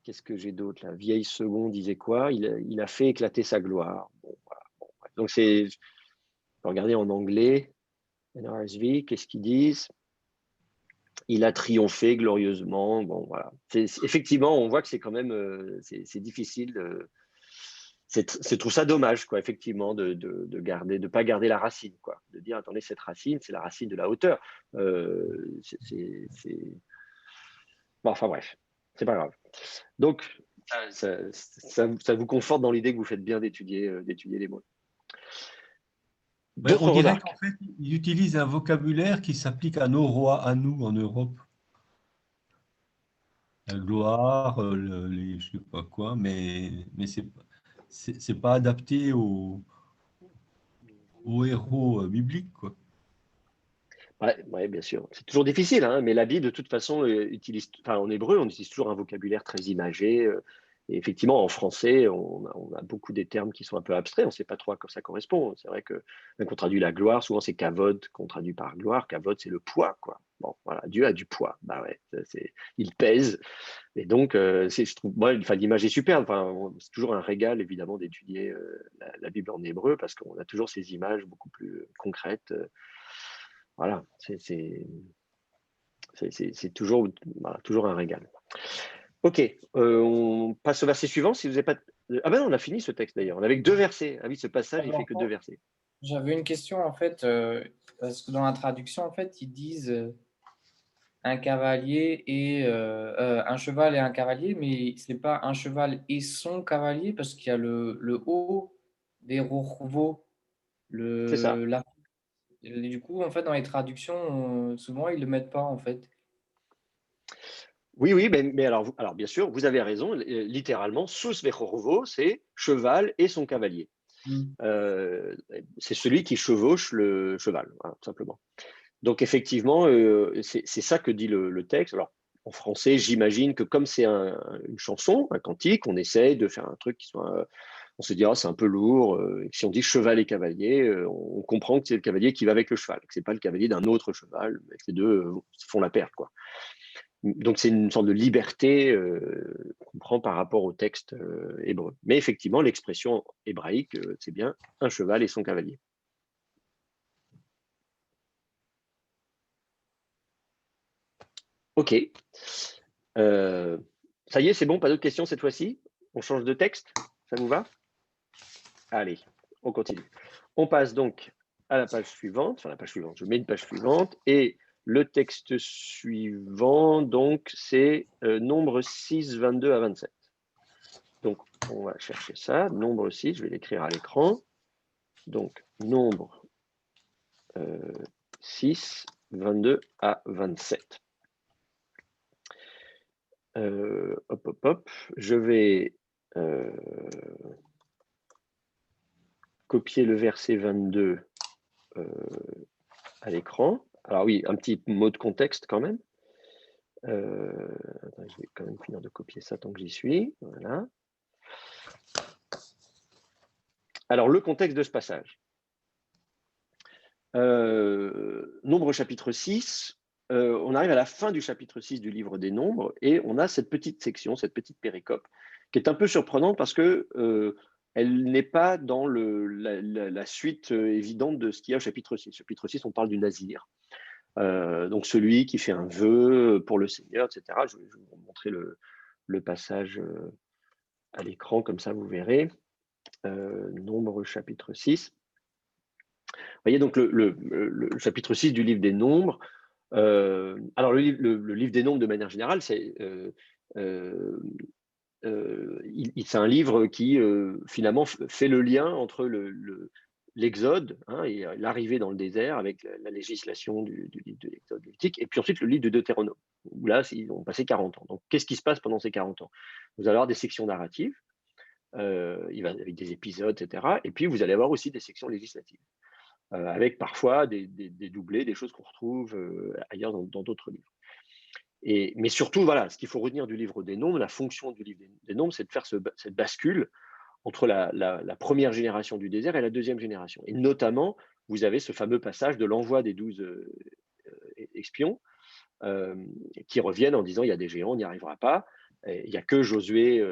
Qu'est-ce que j'ai d'autre là? Vieille seconde disait quoi? Il a fait éclater sa gloire. Bon, voilà. Bon, ouais. Donc, regardez en anglais, NRSV, qu'est-ce qu'ils disent? Il a triomphé glorieusement. Bon, voilà. Effectivement, on voit que c'est quand même c'est difficile. Je trouve ça dommage, quoi, effectivement, de pas garder la racine, quoi. De dire, attendez, cette racine, c'est la racine de la hauteur. Bon, enfin bref, c'est pas grave. Donc, ça vous conforte dans l'idée que vous faites bien d'étudier les mots. Ben, on D'autres dirait remarques? qu'en fait, il utilise un vocabulaire qui s'applique à nos rois, à nous, en Europe. La gloire, je sais pas quoi, mais c'est pas adapté aux héros bibliques, quoi. Ouais, bien sûr. C'est toujours difficile, hein, mais la Bible, de toute façon, en hébreu, on utilise toujours un vocabulaire très imagé. Et effectivement, en français, on a beaucoup des termes qui sont un peu abstraits. On ne sait pas trop à quoi ça correspond. C'est vrai que quand on traduit la gloire, souvent c'est kavod qu'on traduit par gloire. Kavod, c'est le poids, quoi. Bon, voilà, Dieu a du poids. Bah ouais, il pèse. Et donc, je trouve, moi, enfin, l'image est superbe. Enfin, c'est toujours un régal, évidemment, d'étudier la Bible en hébreu parce qu'on a toujours ces images beaucoup plus concrètes. Voilà, c'est toujours, voilà, toujours un régal. Ok, on passe au verset suivant. Si vous n'avez pas... Ah ben non, on a fini ce texte d'ailleurs. On avait que 2 versets. Ah oui, ce passage, il fait que 2 versets. J'avais une question en fait, parce que dans la traduction, en fait, ils disent un cavalier et un cheval et un cavalier, mais c'est pas un cheval et son cavalier, parce qu'il y a le haut des rourvaux, C'est ça. du coup, en fait, dans les traductions, souvent, ils le mettent pas, en fait. Oui, mais alors bien sûr, vous avez raison. Littéralement, sus vechorvo, c'est cheval et son cavalier. Mm. C'est celui qui chevauche le cheval, voilà, tout simplement. Donc effectivement, c'est ça que dit le texte. Alors en français, j'imagine que comme c'est une chanson, un cantique, on essaye de faire un truc qui soit... on se dit, ah, c'est un peu lourd. Et si on dit cheval et cavalier, on comprend que c'est le cavalier qui va avec le cheval, que c'est pas le cavalier d'un autre cheval, mais que les deux font la paire, quoi. Donc c'est une sorte de liberté qu'on prend par rapport au texte hébreu. Mais effectivement, l'expression hébraïque, c'est bien un cheval et son cavalier. Ok. Ça y est, c'est bon, pas d'autres questions cette fois-ci? On change de texte? Ça vous va? Allez, on continue. On passe donc à la page suivante, enfin la page suivante, je mets une page suivante, et le texte suivant, donc, c'est Nombre 6, 22 à 27. Donc, on va chercher ça, Nombre 6, je vais l'écrire à l'écran. Donc, Nombre 6, 22 à 27. Hop, je vais copier le verset 22 à l'écran. Alors oui, un petit mot de contexte quand même. Attends, je vais quand même finir de copier ça tant que j'y suis. Voilà. Alors, le contexte de ce passage. Nombre chapitre 6, on arrive à la fin du chapitre 6 du livre des Nombres et on a cette petite section, cette petite péricope, qui est un peu surprenante parce que elle n'est pas dans la suite évidente de ce qu'il y a au chapitre 6. Chapitre 6, on parle du Nazir. Donc celui qui fait un vœu pour le Seigneur, etc. Je vais vous montrer le passage à l'écran, comme ça vous verrez. Nombres chapitre 6. Vous voyez donc le chapitre 6 du livre des Nombres. Alors le livre des Nombres de manière générale, c'est un livre qui finalement fait le lien entre l'Exode et l'arrivée dans le désert avec la législation du livre de l'Exode lévitique, et puis ensuite le livre de Deutéronome, où là, ils ont passé 40 ans. Donc, qu'est-ce qui se passe pendant ces 40 ans? Vous allez avoir des sections narratives, avec des épisodes, etc. Et puis, vous allez avoir aussi des sections législatives, avec parfois des doublés, des choses qu'on retrouve ailleurs dans d'autres livres. Mais surtout, voilà, ce qu'il faut retenir du livre des Nombres, la fonction du livre des Nombres, c'est de faire cette bascule entre la première génération du désert et la deuxième génération. Et notamment, vous avez ce fameux passage de l'envoi des 12 espions qui reviennent en disant il y a des géants, on n'y arrivera pas. Il n'y a que Josué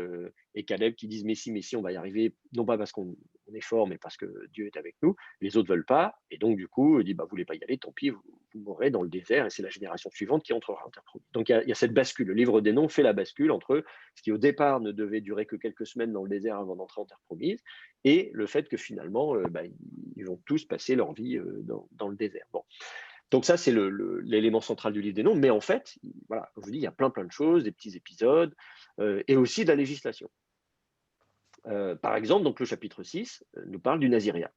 et Caleb qui disent mais si, on va y arriver, non pas parce qu'on est fort, mais parce que Dieu est avec nous. Les autres ne veulent pas, et donc du coup, il dit vous ne voulez pas y aller, tant pis, vous mourrez dans le désert, et c'est la génération suivante qui entrera en terre promise. Donc il y a cette bascule. Le livre des Nombres fait la bascule entre ce qui au départ ne devait durer que quelques semaines dans le désert avant d'entrer en terre promise, et le fait que finalement, ils vont tous passer leur vie dans le désert. Bon. Donc ça, c'est l'élément central du livre des Nombres. Mais en fait, voilà, je vous dis, il y a plein de choses, des petits épisodes, et aussi de la législation. Par exemple, donc, le chapitre 6 nous parle du naziréat.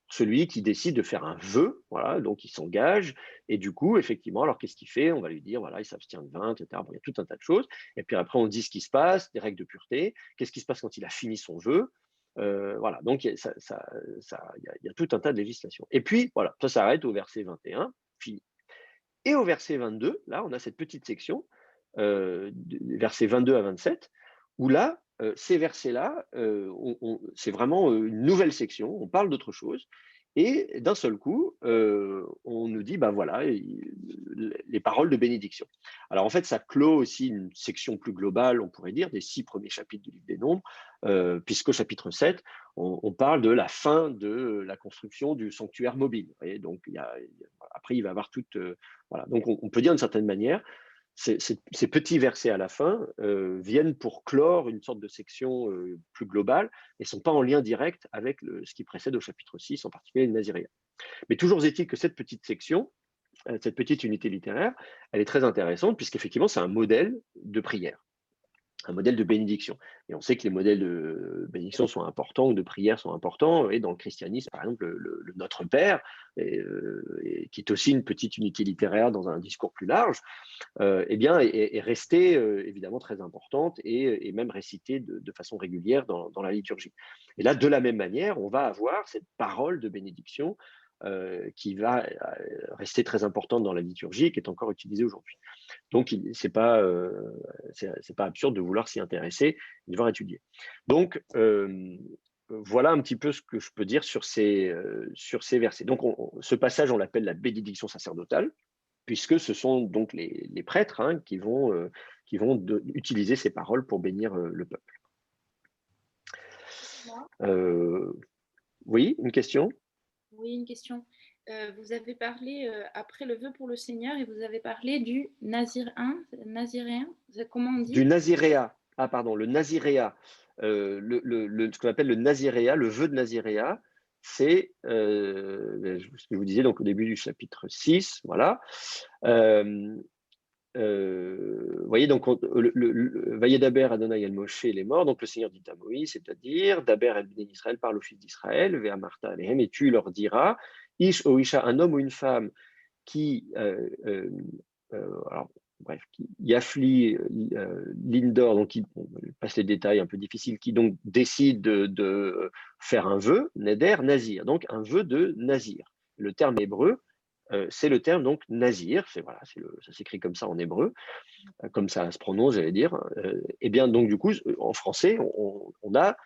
Celui qui décide de faire un vœu, voilà, donc il s'engage, et du coup, effectivement, alors qu'est-ce qu'il fait? On va lui dire, voilà, il s'abstient de vin, etc. Bon, il y a tout un tas de choses. Et puis après, on dit ce qui se passe, des règles de pureté. Qu'est-ce qui se passe quand il a fini son vœu? Voilà, donc il y a tout un tas de législation. Et puis, voilà, ça s'arrête au verset 21, fini. Et au verset 22, là, on a cette petite section, versets 22 à 27, où là, ces versets-là, c'est vraiment une nouvelle section, on parle d'autre chose, et d'un seul coup, on nous dit, voilà, les paroles de bénédiction. Alors en fait, ça clôt aussi une section plus globale, on pourrait dire, des 6 premiers chapitres du livre des Nombres, puisqu'au chapitre 7, on parle de la fin de la construction du sanctuaire mobile. Vous voyez, donc après, il va y avoir toute... voilà. Donc on peut dire d'une certaine manière, ces petits versets à la fin viennent pour clore une sorte de section plus globale et ne sont pas en lien direct avec ce qui précède au chapitre 6, en particulier le naziréat. Mais toujours est-il que cette petite section, cette petite unité littéraire, elle est très intéressante puisqu'effectivement, c'est un modèle de prière, un modèle de bénédiction. Et on sait que les modèles de bénédiction sont importants, ou de prière sont importants, et dans le christianisme, par exemple, le Notre Père, qui est aussi une petite unité littéraire dans un discours plus large, est restée évidemment très importante et même récitée de façon régulière dans la liturgie. Et là, de la même manière, on va avoir cette parole de bénédiction qui va rester très importante dans la liturgie et qui est encore utilisée aujourd'hui. Donc, c'est pas absurde de vouloir s'y intéresser et de devoir étudier. Donc, voilà un petit peu ce que je peux dire sur ces versets. Donc, ce passage, on l'appelle la bénédiction sacerdotale, puisque ce sont donc les prêtres qui vont utiliser ces paroles pour bénir le peuple. Oui, une question? Oui, une question. Vous avez parlé, après le vœu pour le Seigneur, et vous avez parlé du naziréen, comment on dit? Du naziréat. Ah, pardon, le naziréat. Ce qu'on appelle le naziréat, le vœu de naziréat, c'est ce que je vous disais donc, au début du chapitre 6, voilà. Vous voyez, donc, Vayedaber Adonai el Moshe, il est mort, donc le Seigneur dit à Moïse, c'est-à-dire, Daber el Bnei Israël, parle aux fils d'Israël, Ve'amarta alehem, et tu leur diras, Ish o Isha, un homme ou une femme qui, alors, bref, qui Yafli Lindor, donc qui passe les détails un peu difficiles, qui donc décide de faire un vœu, Neder, Nazir, donc un vœu de Nazir. Le terme hébreu, c'est le terme donc Nazir, voilà, ça s'écrit comme ça en hébreu, comme ça se prononce, j'allais dire. Et bien donc du coup, en français, on a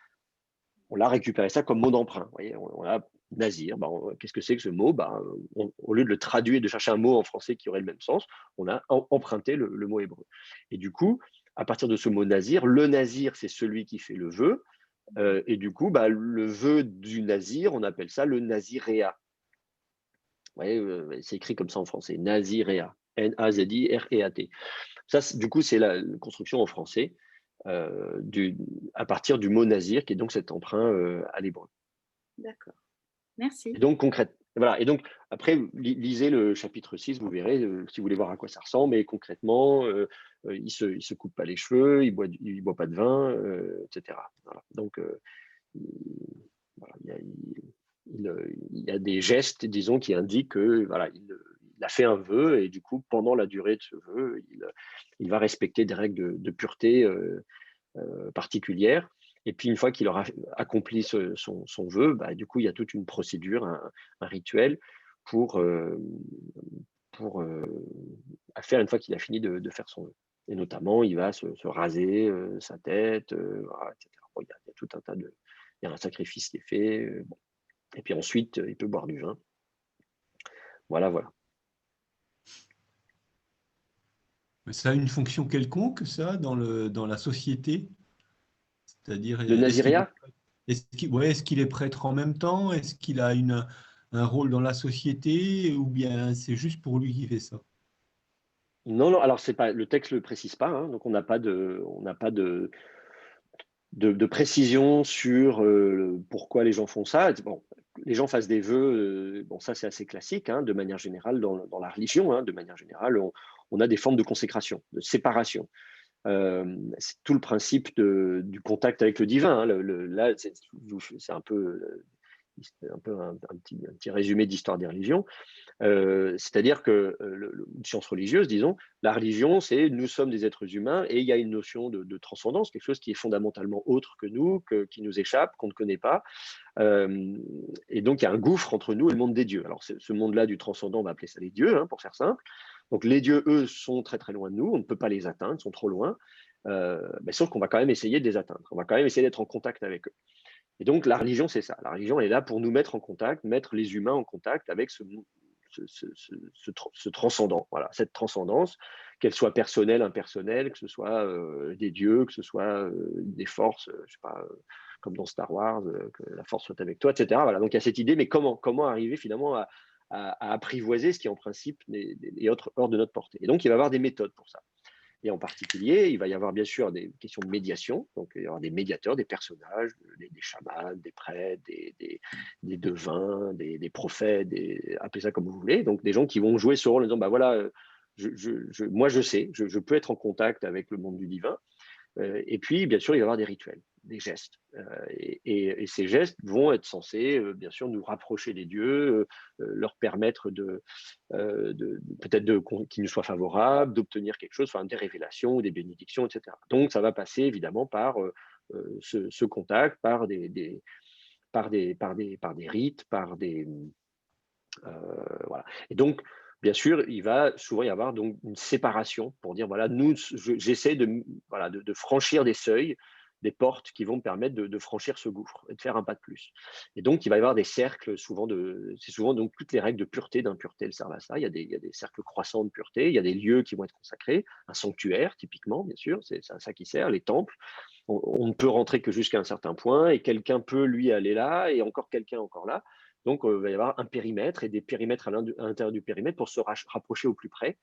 récupéré ça comme mot d'emprunt. Vous voyez, on a Nazir. Qu'est-ce que c'est que ce mot? Au lieu de le traduire, de chercher un mot en français qui aurait le même sens, on a emprunté le mot hébreu. Et du coup, à partir de ce mot Nazir, le Nazir, c'est celui qui fait le vœu. Et du coup, le vœu du Nazir, on appelle ça le Naziréat. Vous voyez, c'est écrit comme ça en français, Naziréat, N-A-Z-I-R-E-A-T. Ça, du coup, c'est la construction en français. à partir du mot nazir, qui est donc cet emprunt à l'hébreu. D'accord. Merci. Et donc, voilà. Et donc, après, lisez le chapitre 6, vous verrez, si vous voulez voir à quoi ça ressemble. Et concrètement, il ne se coupe pas les cheveux, il ne boit pas de vin, etc. Voilà. Donc, voilà, il y a des gestes, disons, qui indiquent que voilà, il a fait un vœu et du coup, pendant la durée de ce vœu, il va respecter des règles de pureté particulières. Et puis, une fois qu'il aura accompli son vœu, bah, du coup, il y a toute une procédure, un rituel pour faire une fois qu'il a fini de faire son vœu. Et notamment, il va se raser sa tête, voilà, etc. Bon, il y a tout un tas de... Il y a un sacrifice qui est fait. Bon. Et puis ensuite, il peut boire du vin. Voilà, voilà. Ça a une fonction quelconque, ça, dans la société? C'est-à-dire, Le naziréat? est-ce qu'il est prêtre en même temps? Est-ce qu'il a un rôle dans la société? Ou bien c'est juste pour lui qui fait ça? Non, non, alors c'est pas, le texte ne le précise pas, hein, donc on n'a pas de précision sur pourquoi les gens font ça. Bon, les gens fassent des vœux, bon, ça c'est assez classique, hein, de manière générale dans la religion, hein, de manière générale, on a des formes de consécration, de séparation. C'est tout le principe du contact avec le divin. Hein. Là, c'est un peu un petit résumé d'histoire des religions. C'est-à-dire que une science religieuse, disons, la religion, c'est nous sommes des êtres humains et il y a une notion de transcendance, quelque chose qui est fondamentalement autre que nous, qui nous échappe, qu'on ne connaît pas. Et donc, il y a un gouffre entre nous et le monde des dieux. Alors, ce monde-là du transcendant, on va appeler ça les dieux, hein, pour faire simple. Donc, les dieux, eux, sont très, très loin de nous. On ne peut pas les atteindre, ils sont trop loin. Mais sauf qu'on va quand même essayer de les atteindre. On va quand même essayer d'être en contact avec eux. Et donc, la religion, c'est ça. La religion, elle est là pour nous mettre en contact, mettre les humains en contact avec ce transcendant, voilà, cette transcendance, qu'elle soit personnelle, impersonnelle, que ce soit des dieux, que ce soit des forces, je sais pas, comme dans Star Wars, que la force soit avec toi, etc. Voilà, donc il y a cette idée, mais comment arriver finalement à apprivoiser ce qui en principe est hors de notre portée. Et donc il va y avoir des méthodes pour ça. Et en particulier, il va y avoir bien sûr des questions de médiation, donc il y aura des médiateurs, des personnages, des chamans, des prêtres, des devins, des prophètes, appelez ça comme vous voulez, donc des gens qui vont jouer ce rôle en disant, bah voilà, moi je sais, je peux être en contact avec le monde du divin, et puis bien sûr il va y avoir des rituels, des gestes, et ces gestes vont être censés, bien sûr, nous rapprocher des dieux, leur permettre peut-être qu'ils nous soient favorables, d'obtenir quelque chose, enfin des révélations, des bénédictions, etc. Donc ça va passer évidemment par ce contact, par des rites, voilà. Et donc, bien sûr, il va souvent y avoir donc une séparation pour dire voilà, j'essaie de franchir des seuils, des portes qui vont me permettre de franchir ce gouffre et de faire un pas de plus. Et donc, il va y avoir des cercles, c'est souvent donc toutes les règles de pureté, d'impureté, elles servent à ça. Il y a des cercles croissants de pureté, il y a des lieux qui vont être consacrés, un sanctuaire typiquement, bien sûr, c'est à ça qui sert, les temples. On ne peut rentrer que jusqu'à un certain point et quelqu'un peut lui aller là et encore quelqu'un encore là. Donc, il va y avoir un périmètre et des périmètres à l'intérieur du périmètre pour se rapprocher au plus près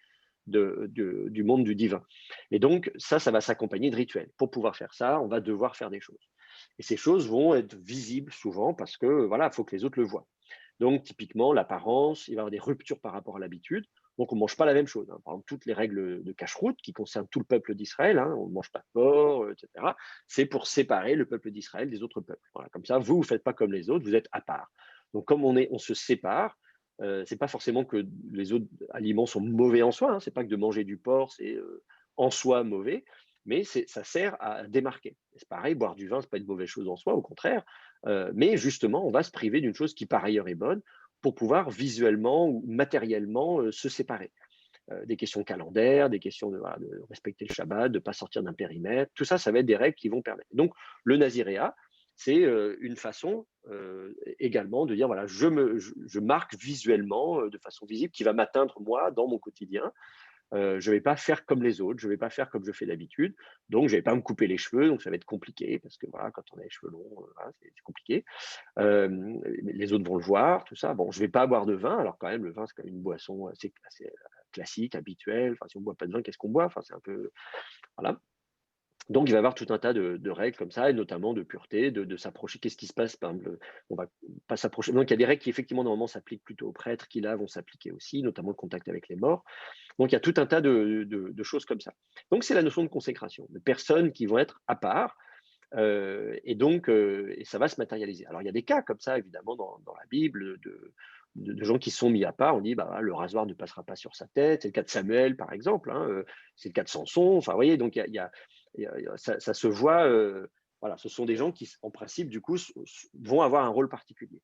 du monde du divin. Et donc, ça va s'accompagner de rituels. Pour pouvoir faire ça, on va devoir faire des choses. Et ces choses vont être visibles souvent parce que, voilà, il faut que les autres le voient. Donc, typiquement, l'apparence, il va y avoir des ruptures par rapport à l'habitude. Donc, on ne mange pas la même chose. Hein. Par exemple, toutes les règles de cache-route qui concernent tout le peuple d'Israël, hein, on ne mange pas de porc, etc. C'est pour séparer le peuple d'Israël des autres peuples. Voilà, comme ça, vous ne faites pas comme les autres, vous êtes à part. Donc, comme on se sépare, c'est pas forcément que les autres aliments sont mauvais en soi. Hein. C'est pas que de manger du porc, c'est en soi mauvais, mais ça sert à démarquer. C'est pareil, boire du vin, c'est pas une mauvaise chose en soi, au contraire. Mais justement, on va se priver d'une chose qui par ailleurs est bonne pour pouvoir visuellement ou matériellement se séparer. Des questions calendaires, des questions de respecter le Shabbat, de ne pas sortir d'un périmètre, tout ça, ça va être des règles qui vont permettre. Donc, le naziréat, c'est une façon également de dire, voilà, je marque visuellement, de façon visible, qui va m'atteindre moi dans mon quotidien. Je ne vais pas faire comme les autres, je ne vais pas faire comme je fais d'habitude, donc je ne vais pas me couper les cheveux, donc ça va être compliqué, parce que voilà, quand on a les cheveux longs, voilà, c'est compliqué. Les autres vont le voir, tout ça. Bon, je ne vais pas boire de vin, alors quand même, le vin, c'est quand même une boisson assez classique, habituelle. Enfin, si on ne boit pas de vin, qu'est-ce qu'on boit? Enfin, c'est un peu... Voilà. Donc, il va y avoir tout un tas de règles comme ça, et notamment de pureté, de s'approcher. Qu'est-ce qui se passe? Par exemple, on va pas s'approcher. Donc, il y a des règles qui, effectivement, normalement, s'appliquent plutôt aux prêtres qui, là, vont s'appliquer aussi, notamment le contact avec les morts. Donc, il y a tout un tas de choses comme ça. Donc, c'est la notion de consécration, de personnes qui vont être à part, et donc, et ça va se matérialiser. Alors, il y a des cas comme ça, évidemment, dans la Bible, de gens qui sont mis à part. On dit, bah, le rasoir ne passera pas sur sa tête. C'est le cas de Samuel, par exemple. Hein, c'est le cas de Samson. Enfin, vous voyez, donc ça se voit. Voilà, ce sont des gens qui, en principe, du coup, vont avoir un rôle particulier.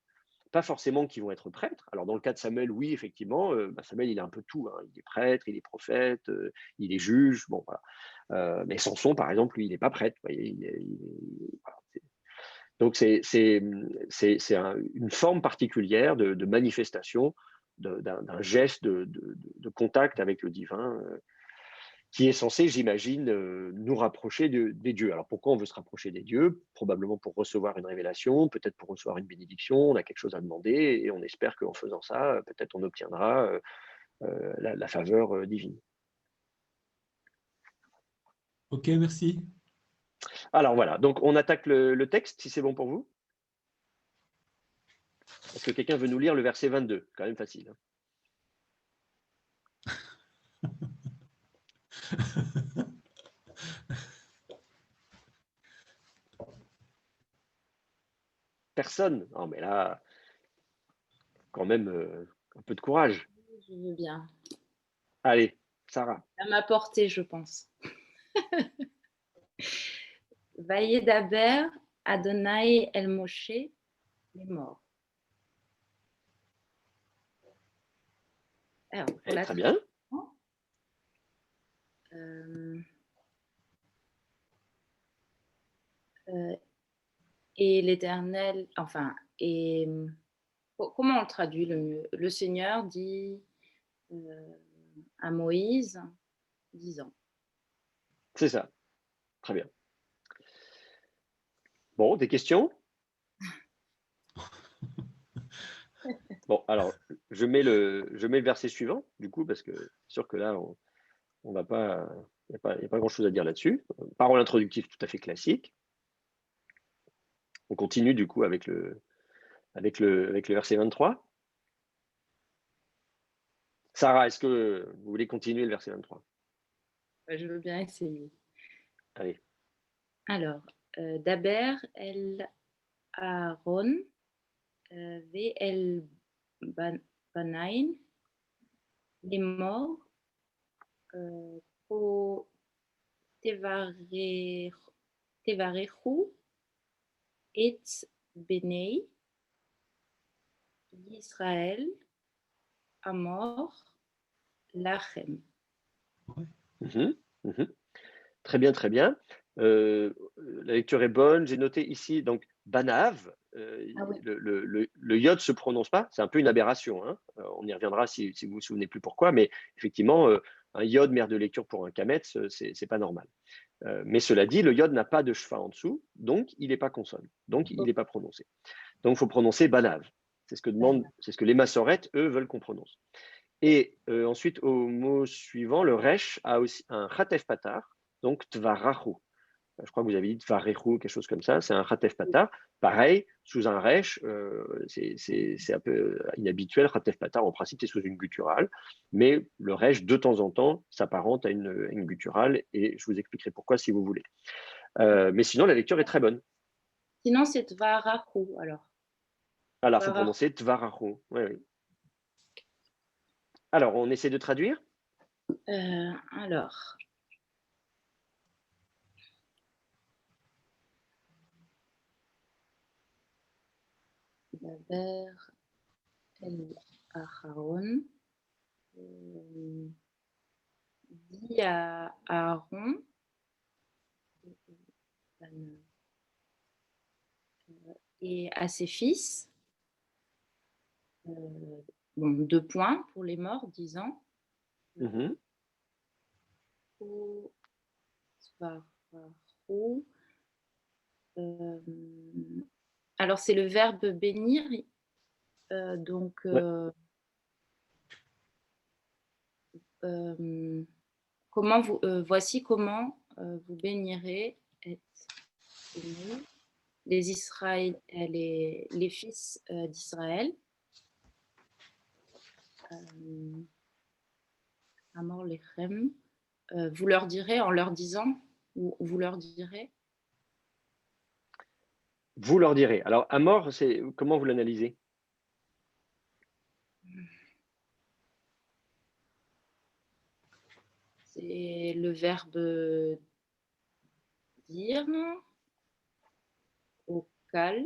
Pas forcément qui vont être prêtres. Alors, dans le cas de Samuel, oui, effectivement, Samuel, il est un peu tout. Hein. Il est prêtre, il est prophète, il est juge. Bon, voilà. Mais Samson, par exemple, lui, il n'est pas prêtre. Vous voyez, voilà. Donc, c'est une forme particulière de manifestation d'un geste de contact avec le divin, qui est censé, j'imagine, nous rapprocher des dieux. Alors, pourquoi on veut se rapprocher des dieux? Probablement pour recevoir une révélation, peut-être pour recevoir une bénédiction, on a quelque chose à demander, et on espère qu'en faisant ça, peut-être on obtiendra la faveur divine. Ok, merci. Alors voilà, donc on attaque le texte, si c'est bon pour vous. Est-ce que quelqu'un veut nous lire le verset 22? Quand même facile. Hein. Personne? Non, mais là, quand même, un peu de courage. Je veux bien. Allez, Sarah. À ma portée, je pense. Vayedaber Adonai El Moshe, les morts. Alors, pour la Très bien. Et l'Éternel, enfin, et comment on le traduit le mieux? Le Seigneur dit à Moïse, disant. C'est ça. Très bien. Bon, des questions? Bon, alors, je mets le verset suivant, du coup, parce que c'est sûr que là, on va pas, il n'y a pas grand-chose à dire là-dessus. Parole introductive tout à fait classique. On continue, du coup, avec le verset 23. Sarah, est-ce que vous voulez continuer le verset 23? Je veux bien essayer. Allez. Alors, Daber El Aaron Ve El Banain, les morts, Ko Tevarechu et Benei, Israël, Amor, Lachem. Très bien, très bien. La lecture est bonne. J'ai noté ici, donc, Banav, oui. le yod ne se prononce pas. C'est un peu une aberration. Hein. On y reviendra si vous vous souvenez plus pourquoi. Mais effectivement, un yod, mère de lecture pour un kametz, c'est pas normal. Mais cela dit, le yod n'a pas de shfa en dessous, donc il n'est pas consonne. Donc, il n'est pas prononcé. Donc, il faut prononcer Banav. C'est ce que les massorettes, eux, veulent qu'on prononce. Et ensuite, au mot suivant, le resh a aussi un chatef patar, donc tvarachu. Je crois que vous avez dit tvarechu, quelque chose comme ça. C'est un chatef patar. Pareil, sous un resh, c'est un peu inhabituel. Chatef patar, en principe, c'est sous une gutturale. Mais le resh, de temps en temps, s'apparente à une gutturale. Et je vous expliquerai pourquoi si vous voulez. Mais sinon, la lecture est très bonne. Sinon, c'est Tvarachu, alors. Alors, il faut prononcer tvarachu. Oui, oui. Alors, on essaie de traduire? Alors. Daber El Aaron dit à Aaron et à ses fils, 2 points pour les morts, disant alors c'est le verbe bénir, donc voici comment vous bénirez les fils d'Israël. Amor lechem. Vous leur direz en leur disant, ou vous leur direz. Vous leur direz. Alors, Amor, comment vous l'analysez? C'est le verbe dire au cal.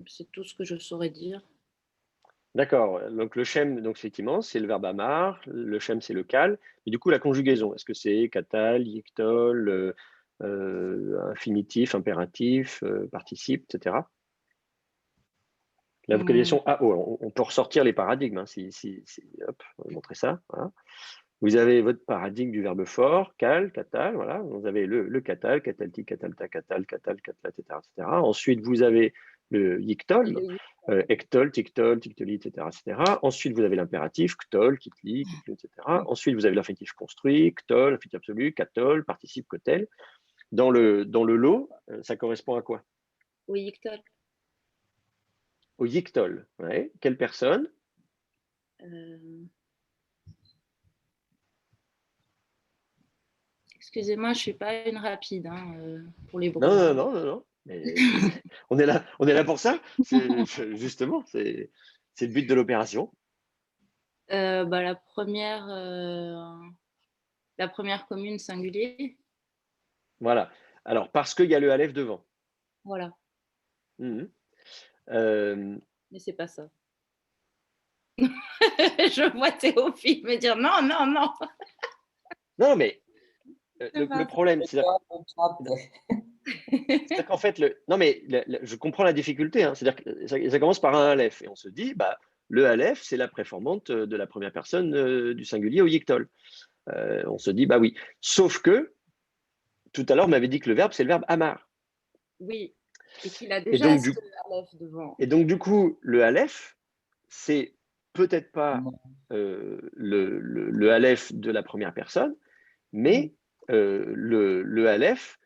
C'est tout ce que je saurais dire. D'accord. Donc, le shem, donc, effectivement, c'est le verbe amar. Le shem, c'est le kal. Et du coup, la conjugaison, est-ce que c'est katal, yiktol, infinitif, impératif, participe, etc. La vocalisation AO. On peut ressortir les paradigmes. Hein, hop, on va montrer ça. Voilà. Vous avez votre paradigme du verbe fort, kal, katal, voilà. Vous avez le katal, katalti, katalta, katal, katal, katla, etc., etc. Ensuite, vous avez le yiktol, ektol, tiktol, tiktoli, etc., etc. Ensuite, vous avez l'impératif, ktol, kitli, kitlu, etc. Ensuite, vous avez l'infinitif construit, ktol, infinitif absolu, katol, participe, kotel. Dans le lot, ça correspond à quoi? Au yiktol. Au yiktol. Ouais. Quelle personne? Excusez-moi, je ne suis pas une rapide pour les Non, non, non, non, non. Mais on est là pour ça. Justement, c'est le but de l'opération. La première commune singulier. Voilà. Alors, parce qu'il y a le Aleph devant. Voilà. Mais c'est pas ça. Je vois Théophile me dire non, non, non. Non, mais le problème, c'est qu'en fait, non, mais je comprends la difficulté. Hein. C'est-à-dire que ça commence par un Aleph. Et on se dit, bah, le Aleph, c'est la préformante de la première personne du singulier au yiktol. On se dit, bah oui. Sauf que, tout à l'heure, on m'avait dit que le verbe, c'est le verbe amar. Oui, et qu'il a déjà ce Aleph devant. Et donc, du coup, le Aleph, c'est peut-être pas le Aleph de la première personne, mais le Aleph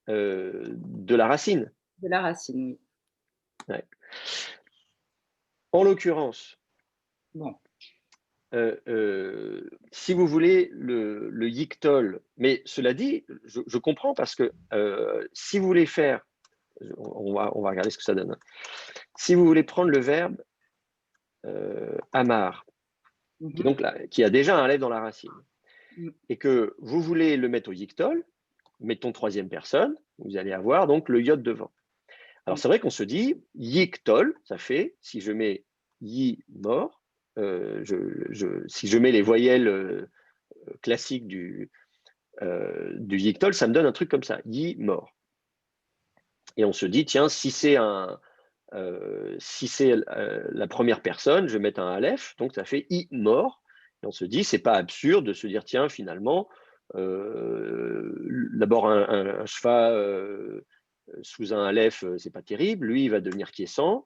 de la racine. De la racine, oui. Ouais. En l'occurrence, si vous voulez le yiktol, mais cela dit, je comprends parce que si vous voulez faire, on va regarder ce que ça donne. Si vous voulez prendre le verbe amar, qui a déjà un aleph dans la racine, et que vous voulez le mettre au yiktol, mettons troisième personne, vous allez avoir donc le yod devant. Alors c'est vrai qu'on se dit yiktol, ça fait, si je mets yi mort, si je mets les voyelles classiques du yiktol, ça me donne un truc comme ça, yi mort. Et on se dit, tiens, si c'est la première personne, je vais mettre un aleph, donc ça fait i mort. Et on se dit, c'est pas absurde de se dire, tiens, finalement, d'abord un cheval sous un aleph, c'est pas terrible. Lui, il va devenir quiescent.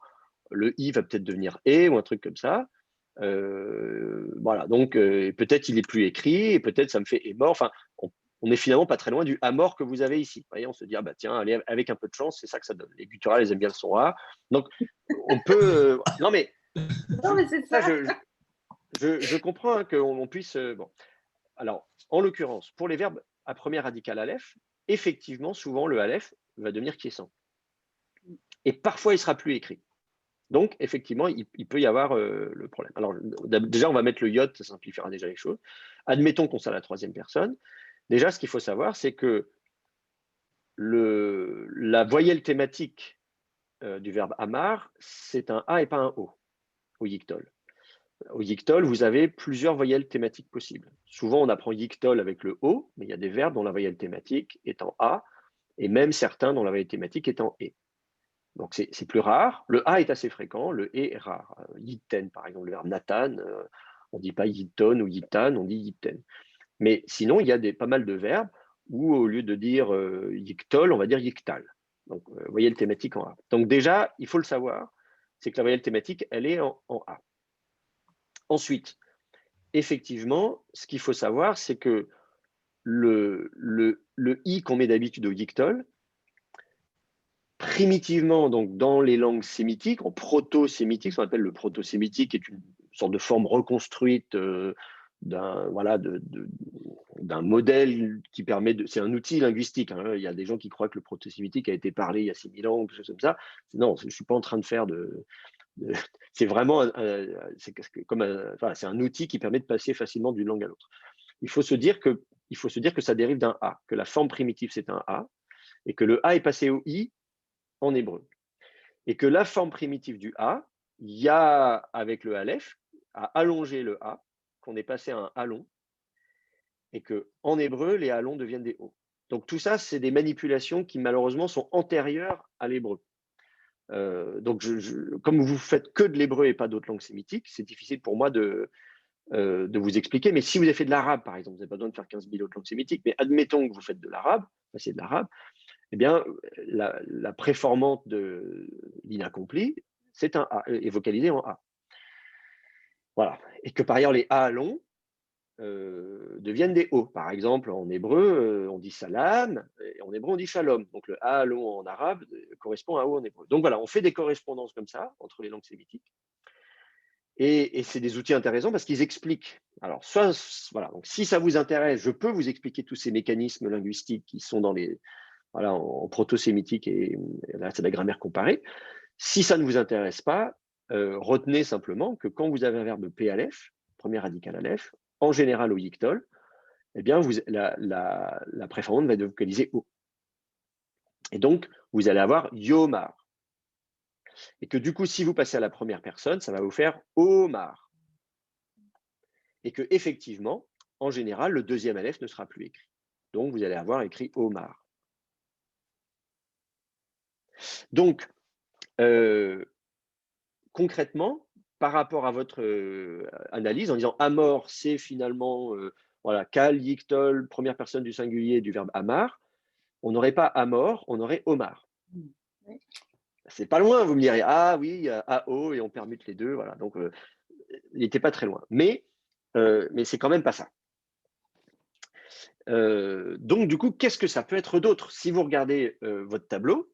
Le i va peut-être devenir e ou un truc comme ça. Voilà, donc peut-être il est plus écrit et peut-être ça me fait e mort. Enfin, on n'est finalement pas très loin du amor que vous avez ici. Vous voyez, on se dit, ah bah tiens, allez, avec un peu de chance, c'est ça que ça donne. Les gutturales, elles aiment bien le son A. Donc, on peut. Non, mais c'est ça. Je comprends hein, qu'on puisse. Bon. Alors, en l'occurrence, pour les verbes à première radicale aleph, effectivement, souvent, le aleph va devenir quiescent. Et parfois, il sera plus écrit. Donc, effectivement, il peut y avoir le problème. Alors, déjà, on va mettre le yod, ça simplifiera déjà les choses. Admettons qu'on soit à la troisième personne. Déjà, ce qu'il faut savoir, c'est que la voyelle thématique du verbe amar, c'est un A et pas un O au yiktol. Au yiktol, vous avez plusieurs voyelles thématiques possibles. Souvent, on apprend yiktol avec le O, mais il y a des verbes dont la voyelle thématique est en A, et même certains dont la voyelle thématique est en E. Donc, c'est plus rare. Le A est assez fréquent, le E est rare. Yitten, par exemple, le verbe Nathan, on ne dit pas yitton ou yittan, on dit yitten. Mais sinon, il y a pas mal de verbes où, au lieu de dire yiktol, on va dire yiktal. Donc, voyelle thématique en A. Donc déjà, il faut le savoir, c'est que la voyelle thématique, elle est en A. Ensuite, effectivement, ce qu'il faut savoir, c'est que le I qu'on met d'habitude au Yictol, primitivement, donc dans les langues sémitiques, en proto-sémitique, ce qu'on appelle le proto-sémitique, est une sorte de forme reconstruite d'un modèle qui permet de. C'est un outil linguistique. Hein. Il y a des gens qui croient que le proto-sémitique a été parlé il y a 6000 ans, ou quelque chose comme ça. Non, je ne suis pas en train de faire c'est vraiment c'est un outil qui permet de passer facilement d'une langue à l'autre. Il faut se dire que ça dérive d'un A, que la forme primitive c'est un A, et que le A est passé au I en hébreu. Et que la forme primitive du A, il y a avec le Aleph, à allonger le A, qu'on est passé à un A long, et qu'en hébreu, les A longs deviennent des O. Donc tout ça, c'est des manipulations qui malheureusement sont antérieures à l'hébreu. Donc comme vous faites que de l'hébreu et pas d'autres langues sémitiques, c'est difficile pour moi de vous expliquer. Mais si vous avez fait de l'arabe, par exemple, vous n'avez pas besoin de faire 15 000 autres langues sémitiques, mais admettons que vous faites de l'arabe, c'est de l'arabe, eh bien, la préformante de l'inaccompli, c'est un A, est vocalisé en A. Voilà. Et que par ailleurs, les A longs deviennent des O. Par exemple, en hébreu, on dit salam, et en hébreu, on dit shalom. Donc le A long en arabe correspond à O en hébreu. Donc voilà, on fait des correspondances comme ça entre les langues sémitiques. Et c'est des outils intéressants parce qu'ils expliquent. Alors, voilà, donc si ça vous intéresse, je peux vous expliquer tous ces mécanismes linguistiques qui sont dans les. Voilà, en proto-sémitique, et là, c'est la grammaire comparée. Si ça ne vous intéresse pas, retenez simplement que quand vous avez un verbe P-Aleph, premier radical Aleph, en général au Yictol, eh bien, la préformante va être vocalisée O. Et donc, vous allez avoir Yomar. Et que du coup, si vous passez à la première personne, ça va vous faire Omar. Et que effectivement, en général, le deuxième Aleph ne sera plus écrit. Donc, vous allez avoir écrit Omar. Donc, concrètement, par rapport à votre analyse, en disant Amor, c'est finalement voilà, Kal, Yictol, première personne du singulier du verbe Amar, on n'aurait pas Amor, on aurait Omar. Oui. C'est pas loin, vous me direz, ah oui, il y a AO et on permute les deux, voilà. Donc, il n'était pas très loin. Mais c'est quand même pas ça. Donc, du coup, qu'est-ce que ça peut être d'autre? Si vous regardez votre tableau,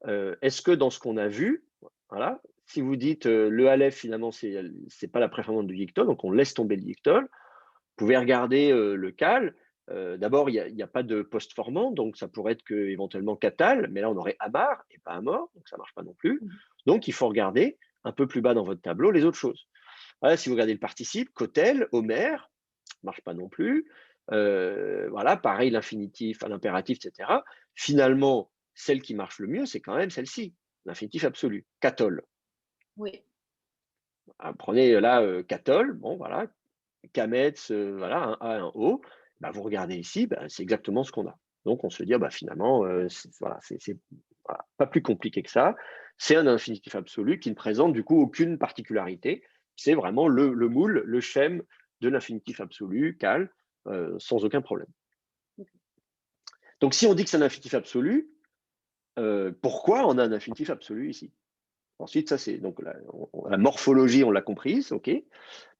est-ce que dans ce qu'on a vu, voilà, si vous dites le Aleph, finalement, c'est pas la préformante du Yictol, donc on laisse tomber le Yictol, vous pouvez regarder le Kal. D'abord, il n'y a pas de post-formant, donc ça pourrait être éventuellement Katal, mais là, on aurait Amar et pas Amor, donc ça ne marche pas non plus. Donc, il faut regarder un peu plus bas dans votre tableau les autres choses. Voilà, si vous regardez le participe, Kotel, Omer, ne marche pas non plus. Voilà, pareil, l'infinitif, l'impératif, etc. Finalement, celle qui marche le mieux, c'est quand même celle-ci, l'infinitif absolu, Katol. Oui. Prenez là Katol, bon voilà, Kametz, voilà, un A, un O. Bah, vous regardez ici, bah, c'est exactement ce qu'on a. Donc on se dit, bah, finalement, voilà, c'est voilà, pas plus compliqué que ça. C'est un infinitif absolu qui ne présente du coup aucune particularité. C'est vraiment le moule, le schème de l'infinitif absolu, Kal, sans aucun problème. Donc si on dit que c'est un infinitif absolu, pourquoi on a un infinitif absolu ici? Ensuite, ça c'est donc la morphologie, on l'a comprise, ok.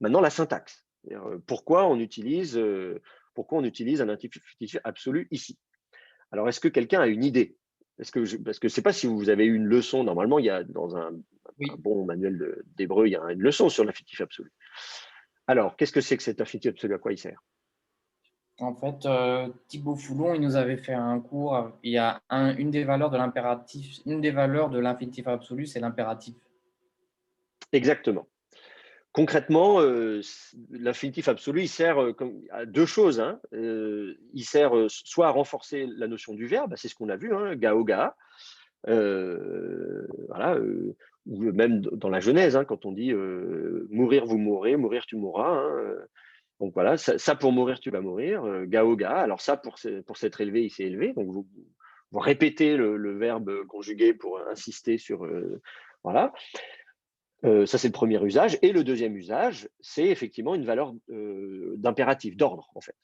Maintenant la syntaxe. Pourquoi on utilise un infinitif absolu ici? Alors est-ce que quelqu'un a une idée? Parce que je ne sais pas si vous avez eu une leçon. Normalement, il y a dans un bon manuel d'hébreu, il y a une leçon sur l'infinitif absolu. Alors, qu'est-ce que c'est que cet infinitif absolu? À quoi il sert? En fait, Thibaut Foulon, il nous avait fait un cours. Il y a une des valeurs de l'impératif, une des valeurs de l'infinitif absolu, c'est l'impératif. Exactement. Concrètement, l'infinitif absolu, il sert à deux choses. Hein. Il sert soit à renforcer la notion du verbe, c'est ce qu'on a vu, hein, gaoga, voilà, ou même dans la Genèse, hein, quand on dit mourir vous mourrez, mourir tu mourras. Hein, donc voilà, ça pour mourir tu vas mourir, gaoga. Alors ça pour s'être élevé, il s'est élevé. Donc vous répétez le verbe conjugué pour insister sur voilà. Ça, c'est le premier usage. Et le deuxième usage, c'est effectivement une valeur d'impératif, d'ordre, en fait.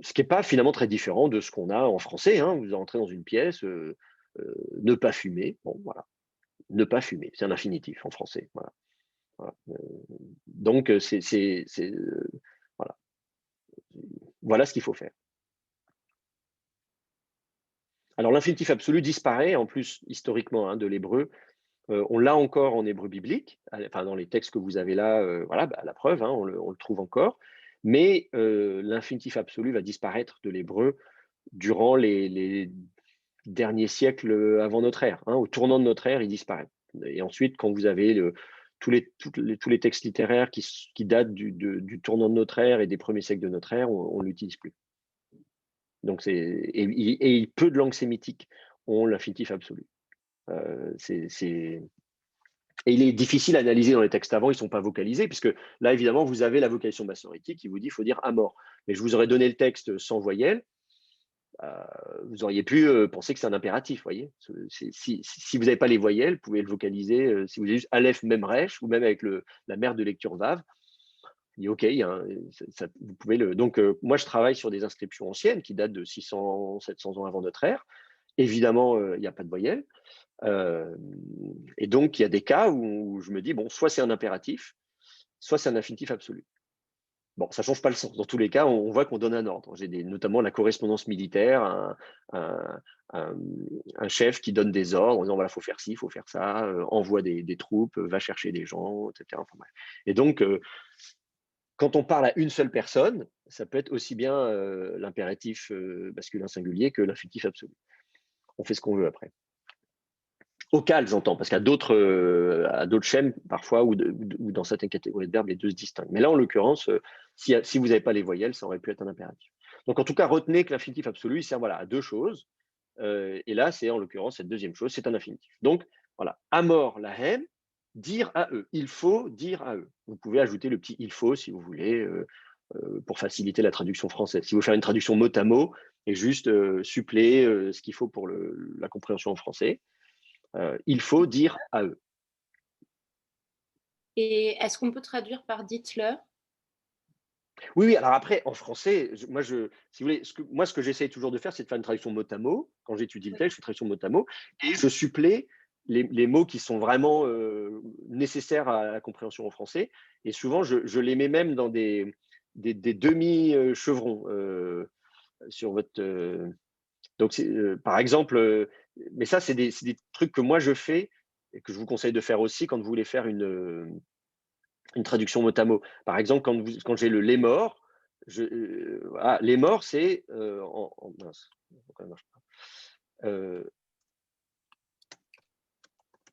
ce qui n'est pas finalement très différent de ce qu'on a en français. Hein. Vous entrez dans une pièce, ne pas fumer. Bon, voilà. Ne pas fumer, c'est un infinitif en français. Voilà. Voilà. Donc, voilà. Voilà ce qu'il faut faire. Alors, l'infinitif absolu disparaît, en plus, historiquement, hein, de l'hébreu. On l'a encore en hébreu biblique, enfin, dans les textes que vous avez là, voilà, bah, la preuve, hein, on le trouve encore. Mais l'infinitif absolu va disparaître de l'hébreu durant les derniers siècles avant notre ère. Hein. Au tournant de notre ère, il disparaît. Et ensuite, quand vous avez tous les textes littéraires qui datent du tournant de notre ère et des premiers siècles de notre ère, on ne l'utilise plus. Donc et peu de langues sémitiques ont l'infinitif absolu. Et il est difficile à analyser dans les textes avant, ils ne sont pas vocalisés, puisque là, évidemment, vous avez la vocalisation massorétique qui vous dit qu'il faut dire à mort. Mais je vous aurais donné le texte sans voyelle, vous auriez pu penser que c'est un impératif, voyez. Si vous n'avez pas les voyelles, vous pouvez le vocaliser, si vous avez juste Aleph, même Resh, ou même avec la mère de lecture Vav, il dit OK, vous pouvez le. Donc, moi, je travaille sur des inscriptions anciennes qui datent de 600, 700 ans avant notre ère. Évidemment, il n'y a pas de voyelles. Et donc, il y a des cas où je me dis, bon, soit c'est un impératif, soit c'est un infinitif absolu. Bon, ça ne change pas le sens. Dans tous les cas, on voit qu'on donne un ordre. J'ai notamment la correspondance militaire, un chef qui donne des ordres en disant, voilà, il faut faire ci, il faut faire ça, envoie des troupes, va chercher des gens, etc. Enfin, bref. Et donc, quand on parle à une seule personne, ça peut être aussi bien l'impératif masculin singulier que l'infinitif absolu. On fait ce qu'on veut après. Au cal, j'entends, parce qu'à d'autres schèmes, parfois, ou dans certaines catégories de verbes, les deux se distinguent. Mais là, en l'occurrence, si vous n'avez pas les voyelles, ça aurait pu être un impératif. Donc, en tout cas, retenez que l'infinitif absolu, il sert voilà, à deux choses. Et là, c'est en l'occurrence cette deuxième chose, c'est un infinitif. Donc, voilà, amor lahem, dire à eux. Il faut dire à eux. Vous pouvez ajouter le petit il faut si vous voulez, pour faciliter la traduction française. Si vous faites une traduction mot à mot et juste suppléer ce qu'il faut pour la compréhension en français, il faut dire à eux. Et est-ce qu'on peut traduire par dites-leur? Oui, alors après, en français, si vous voulez, ce que j'essaye toujours de faire, c'est de faire une traduction mot à mot. Quand j'étudie le texte, je fais une traduction mot à mot et je supplée les mots qui sont vraiment nécessaires à la compréhension en français. Et souvent, je les mets même dans des demi-chevrons sur votre. Donc, par exemple, mais ça, c'est des trucs que moi je fais et que je vous conseille de faire aussi quand vous voulez faire une traduction mot à mot. Par exemple, quand j'ai le les morts, voilà, les morts, c'est mince, pourquoi ça marche pas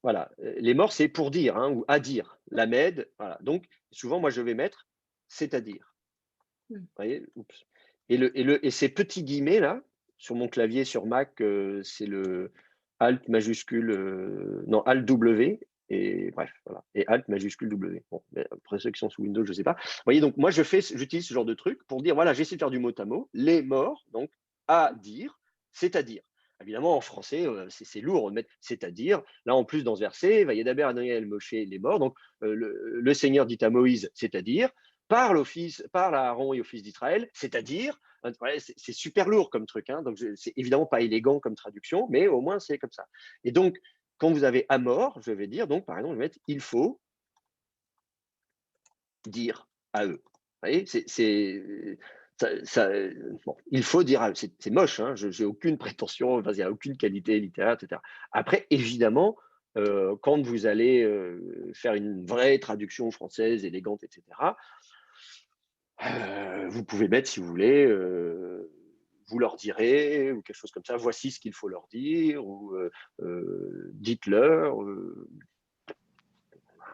voilà, les morts, c'est pour dire hein, ou à dire. Lamed, voilà. Donc, souvent, moi, je vais mettre c'est-à-dire. Vous voyez. Oups. Et ces petits guillemets là, sur mon clavier sur Mac, c'est le Alt majuscule, non, Alt W, et bref, voilà. Et Alt majuscule W. Bon, après ceux qui sont sous Windows, je ne sais pas. Vous voyez, donc moi, j'utilise ce genre de truc pour dire, voilà, j'essaie de faire du mot à mot, les morts, donc à dire, c'est-à-dire. Évidemment, en français, c'est lourd de mettre c'est-à-dire. Là, en plus, dans ce verset, Vayedaber Adonai el Moshe, les morts. Donc, le Seigneur dit à Moïse, c'est-à-dire, parle à Aaron et aux fils d'Israël, c'est-à-dire, ouais, c'est super lourd comme truc. Hein, donc, c'est évidemment pas élégant comme traduction, mais au moins, c'est comme ça. Et donc, quand vous avez à mort, je vais dire, donc, par exemple, je vais mettre il faut dire à eux. Vous voyez, bon, il faut dire à eux. C'est moche, hein, je n'ai aucune prétention, enfin, il n'y a aucune qualité littéraire, etc. Après, évidemment, quand vous allez faire une vraie traduction française, élégante, etc., vous pouvez mettre, si vous voulez, vous leur direz, ou quelque chose comme ça, voici ce qu'il faut leur dire, ou dites-leur,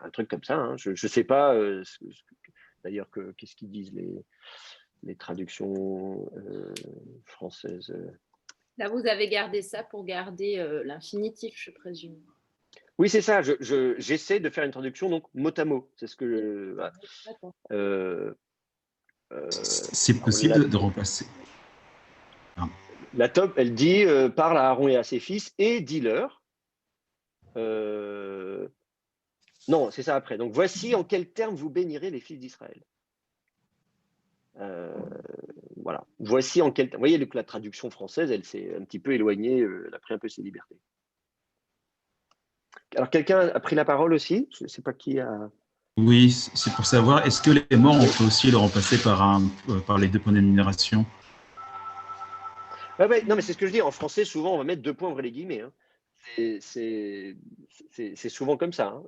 un truc comme ça. Hein. Je ne sais pas, d'ailleurs, qu'est-ce qu'ils disent les traductions françaises. Là, vous avez gardé ça pour garder l'infinitif, je présume. Oui, c'est ça. J'essaie de faire une traduction donc mot à mot. C'est ce que c'est possible de remplacer. La top, elle dit parle à Aaron et à ses fils et dis-leur. Non, c'est ça après. Donc voici en quels termes vous bénirez les fils d'Israël. voilà. Voici en quel temps. Vous voyez que la traduction française, elle s'est un petit peu éloignée, elle a pris un peu ses libertés. Alors, quelqu'un a pris la parole aussi? Je ne sais pas qui a. Oui, c'est pour savoir, est-ce que les morts, on peut aussi le remplacer par les deux points d'énumération? Ouais, non, mais c'est ce que je dis. En français, souvent, on va mettre 2 points ouvrez les guillemets. Hein. C'est souvent comme ça. Hein.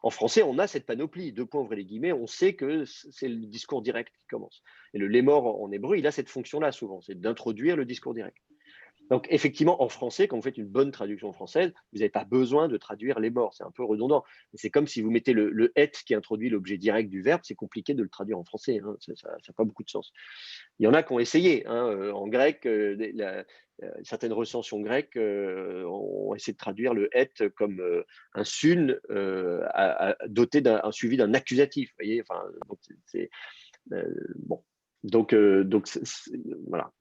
En français, on a cette panoplie. 2 points ouvrez les guillemets. On sait que c'est le discours direct qui commence. Et le lémor en hébreu, il a cette fonction-là souvent, c'est d'introduire le discours direct. Donc, effectivement, en français, quand vous faites une bonne traduction française, vous n'avez pas besoin de traduire les morts. C'est un peu redondant. C'est comme si vous mettez le « être » qui introduit l'objet direct du verbe. C'est compliqué de le traduire en français. Hein. Ça n'a pas beaucoup de sens. Il y en a qui ont essayé. Hein. En grec, certaines recensions grecques ont essayé de traduire le « être » comme un sun doté suivi d'un accusatif. Vous voyez, enfin, bon. Donc voilà.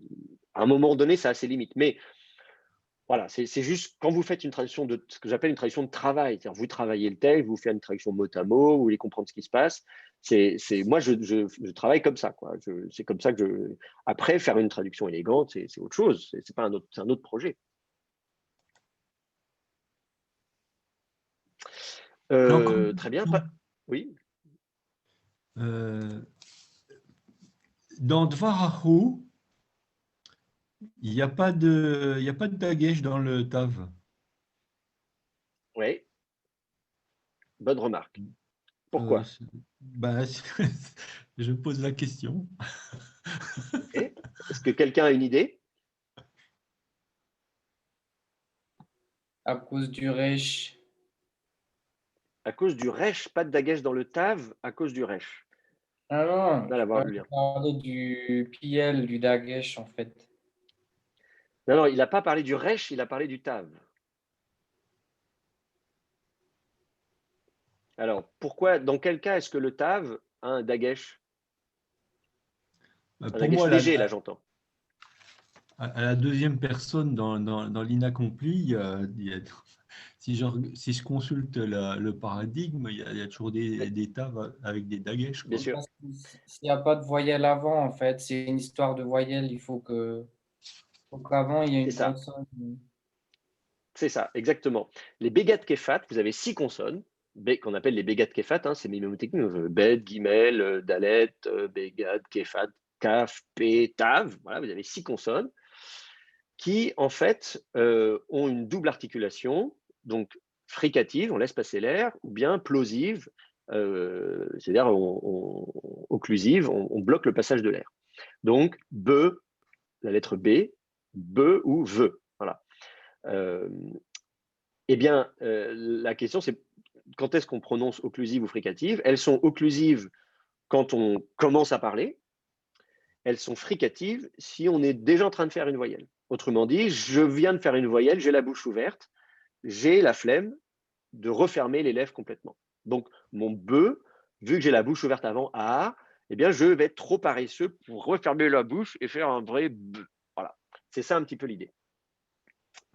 À un moment donné, ça a ses limites. Mais voilà, c'est juste quand vous faites une traduction de ce que j'appelle une traduction de travail, c'est-à-dire vous travaillez le texte, vous faites une traduction mot à mot, vous voulez comprendre ce qui se passe. Moi, je travaille comme ça, quoi. C'est comme ça que Après, faire une traduction élégante, c'est autre chose. C'est un autre projet. Très bien. Oui. Dans Dvarahu, il n'y a pas de dagesh dans le tav. Oui. Bonne remarque. Pourquoi? Je pose la question. Est-ce que quelqu'un a une idée? À cause du resh. À cause du resh, pas de dagesh dans le tav, à cause du resh. Ah non, Là, je parlais du piel, du dagesh en fait. Non, il n'a pas parlé du resh, il a parlé du tav. Alors, pourquoi, dans quel cas est-ce que le tav a un dagesh? Un dagesh léger, là, j'entends. À la deuxième personne dans l'inaccompli, si je consulte le paradigme, il y a toujours des taves avec des dagesh. Bien sûr. S'il n'y a pas de voyelle avant, en fait, c'est une histoire de voyelle, il faut qu'avant, il y ait une consonne. C'est ça, exactement. Les bégat kefat, vous avez 6 consonnes, qu'on appelle les bégat kefat, hein, c'est mnémotechnique, bet, gimel, dalet, bégat, kefat, kaf, p, tav. Voilà, vous avez 6 consonnes qui, en fait, ont une double articulation, donc fricative, on laisse passer l'air, ou bien plosive, c'est-à-dire occlusive, on bloque le passage de l'air. Donc, be, la lettre B, be ou ve. Voilà. Eh bien, la question, c'est quand est-ce qu'on prononce occlusive ou fricative? Elles sont occlusives quand on commence à parler. Elles sont fricatives si on est déjà en train de faire une voyelle. Autrement dit, je viens de faire une voyelle, j'ai la bouche ouverte, j'ai la flemme de refermer les lèvres complètement. Donc, mon be, vu que j'ai la bouche ouverte avant A, eh bien, je vais être trop paresseux pour refermer la bouche et faire un vrai be. Voilà, c'est ça un petit peu l'idée.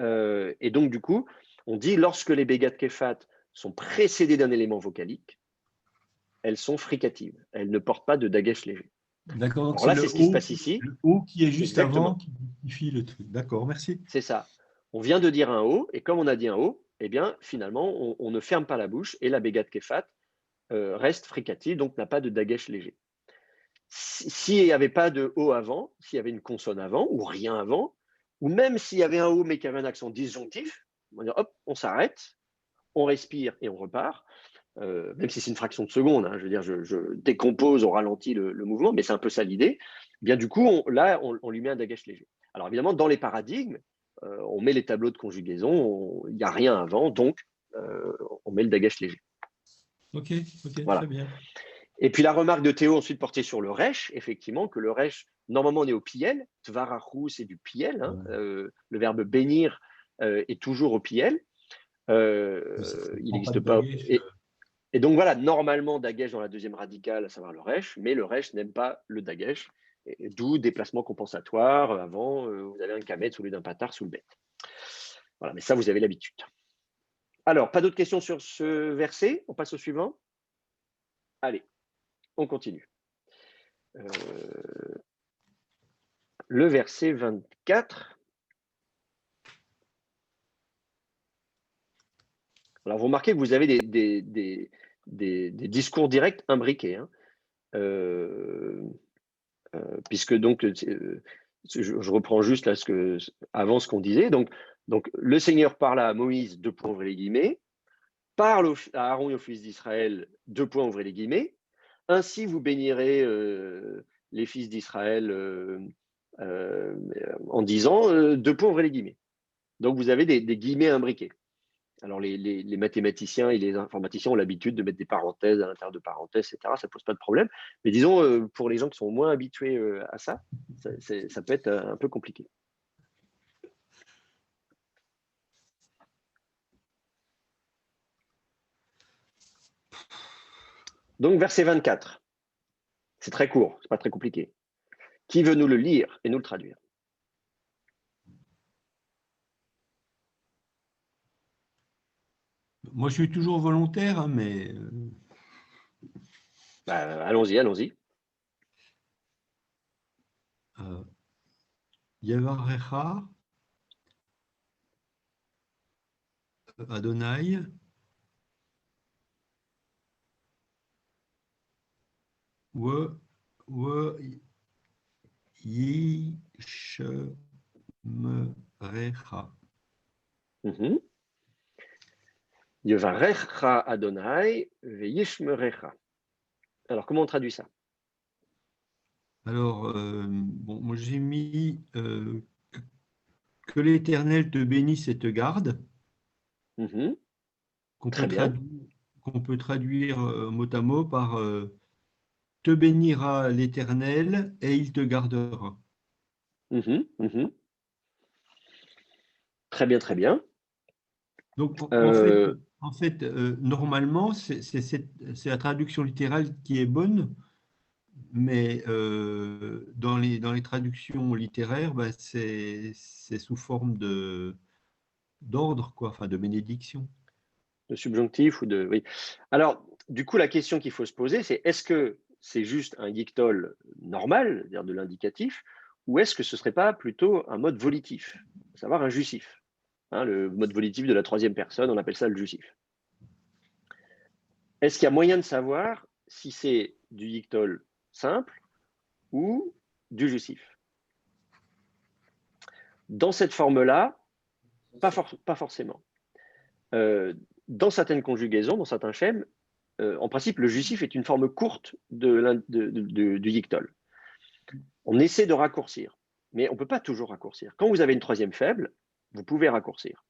Et donc, du coup, on dit lorsque les bégat kefat sont précédées d'un élément vocalique, elles sont fricatives. Elles ne portent pas de dagesh léger. D'accord, donc c'est ce qui se passe ici. Le O qui est juste Exactement. avant qui modifie le truc. D'accord, merci. C'est ça. On vient de dire un O, et comme on a dit un O, eh bien, finalement, on ne ferme pas la bouche, et la bégat kefat reste fricative, donc n'a pas de dagesh léger. S'il n'y avait pas de O avant, s'il y avait une consonne avant, ou rien avant, ou même s'il y avait un O mais qu'il y avait un accent disjonctif, on va dire hop, on s'arrête, on respire et on repart, même si c'est une fraction de seconde, hein, je veux dire, je décompose, on ralentit le mouvement, mais c'est un peu ça l'idée. Bien du coup, on lui met un dagesh léger. Alors évidemment, dans les paradigmes, on met les tableaux de conjugaison, il n'y a rien avant, donc on met le dagesh léger. Ok, voilà. Très bien. Et puis la remarque de Théo ensuite portée sur le resh, effectivement, que le resh, normalement on est au piel, tvarahu c'est du piel, hein, le verbe bénir est toujours au piel, il n'existe pas. Et donc voilà, normalement dagesh dans la deuxième radicale, à savoir le resh, mais le resh n'aime pas le dagesh, d'où déplacement compensatoire, avant vous avez un kamet au lieu d'un patar sous le bet. Voilà, mais ça vous avez l'habitude. Alors, pas d'autres questions sur ce verset, on passe au suivant. Allez. On continue. le verset 24. Alors, vous remarquez que vous avez des discours directs imbriqués, hein. Puisque donc, je reprends juste là avant ce qu'on disait. Donc, le Seigneur parla à Moïse, ouvrez les guillemets, parle à Aaron et aux fils d'Israël, ouvrez les guillemets, ainsi vous bénirez les fils d'Israël en disant, ouvrez les guillemets. Donc, vous avez des guillemets imbriqués. Alors, les mathématiciens et les informaticiens ont l'habitude de mettre des parenthèses à l'intérieur de parenthèses, etc. Ça ne pose pas de problème. Mais disons, pour les gens qui sont moins habitués à ça, ça peut être un peu compliqué. Donc, verset 24. C'est très court, ce n'est pas très compliqué. Qui veut nous le lire et nous le traduire? Moi, je suis toujours volontaire, hein, mais... Allons-y, allons-y. Yavarecha Adonai we yishmerecha. Yevarecha Adonai veyishmerecha. Alors, comment on traduit ça? Alors, bon, moi j'ai mis que l'Éternel te bénisse et te garde, qu'on peut traduire mot à mot par te bénira l'Éternel et il te gardera. Très bien, très bien. Donc, en fait normalement, c'est la traduction littérale qui est bonne, mais dans les traductions littéraires, ben, c'est sous forme d'ordre, quoi, enfin de bénédiction. De subjonctif ou de… Oui. Alors, du coup, la question qu'il faut se poser, c'est est-ce que c'est juste un yiktol normal, c'est-à-dire de l'indicatif, ou est-ce que ce ne serait pas plutôt un mode volitif, à savoir un jusif, hein, le mode volitif de la troisième personne, on appelle ça le jusif. Est-ce qu'il y a moyen de savoir si c'est du yiktol simple ou du jusif? Dans cette forme-là, pas forcément. Dans certaines conjugaisons, dans certains schèmes, en principe, le jusif est une forme courte du yiktol. On essaie de raccourcir, mais on ne peut pas toujours raccourcir. Quand vous avez une troisième faible, vous pouvez raccourcir.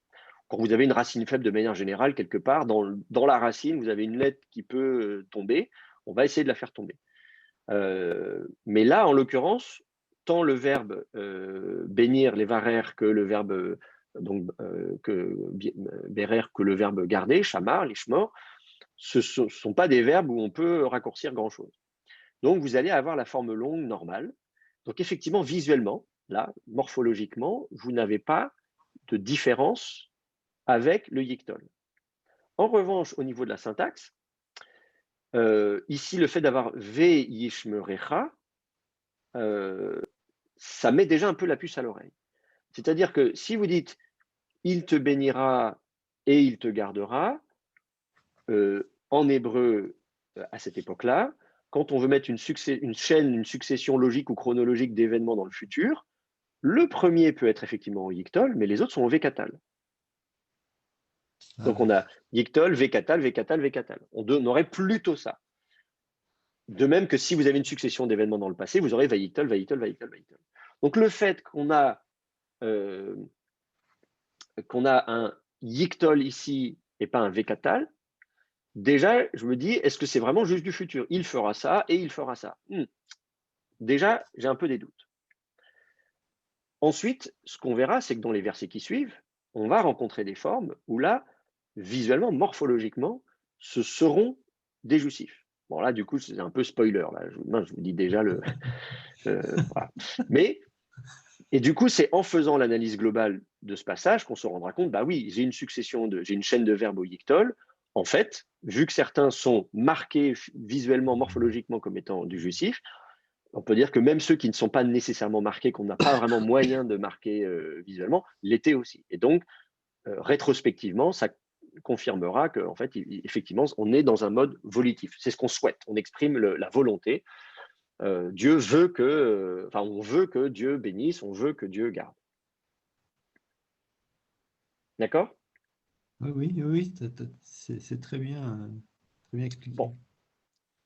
Quand vous avez une racine faible de manière générale, quelque part, dans la racine, vous avez une lettre qui peut tomber, on va essayer de la faire tomber. Mais là, en l'occurrence, tant le verbe bénir, les varères, que le verbe bérer, que le verbe garder, shamar, lishmor, ce ne sont pas des verbes où on peut raccourcir grand-chose. Donc, vous allez avoir la forme longue normale. Donc, effectivement, visuellement, là, morphologiquement, vous n'avez pas de différence avec le yiktol. En revanche, au niveau de la syntaxe, ici, le fait d'avoir ve yishmerecha, ça met déjà un peu la puce à l'oreille. C'est-à-dire que si vous dites « il te bénira et il te gardera », en hébreu, à cette époque-là, quand on veut mettre une chaîne, une succession logique ou chronologique d'événements dans le futur, le premier peut être effectivement en yiktol, mais les autres sont en vekatal. Donc on a yiktol, vekatal, vekatal, vekatal. On aurait plutôt ça. De même que si vous avez une succession d'événements dans le passé, vous aurez vayiktol, vayiktol, vayiktol, vayiktol. Donc le fait qu'on a un yiktol ici et pas un vekatal, déjà, je me dis, est-ce que c'est vraiment juste du futur? Il fera ça et il fera ça. Déjà, j'ai un peu des doutes. Ensuite, ce qu'on verra, c'est que dans les versets qui suivent, on va rencontrer des formes où là, visuellement, morphologiquement, ce seront des jusifs. Bon, là, du coup, c'est un peu spoiler. Là. Je vous dis déjà le… voilà. Mais, et du coup, c'est en faisant l'analyse globale de ce passage qu'on se rendra compte, bah oui, j'ai une chaîne de verbes au yiktol. En fait, vu que certains sont marqués visuellement, morphologiquement comme étant du jusif, on peut dire que même ceux qui ne sont pas nécessairement marqués, qu'on n'a pas vraiment moyen de marquer visuellement, l'étaient aussi. Et donc, rétrospectivement, ça confirmera qu'en fait, effectivement, on est dans un mode volitif. C'est ce qu'on souhaite. On exprime la volonté. Dieu veut que, on veut que Dieu bénisse, on veut que Dieu garde. D'accord? Oui, c'est très bien expliqué. Bon,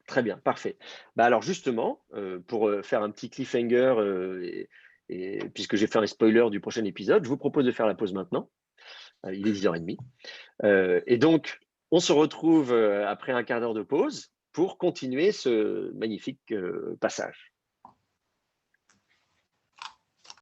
très bien, parfait. Alors justement, pour faire un petit cliffhanger, puisque j'ai fait un spoiler du prochain épisode, je vous propose de faire la pause maintenant. Il est 10h30. Et donc, on se retrouve après un quart d'heure de pause pour continuer ce magnifique passage.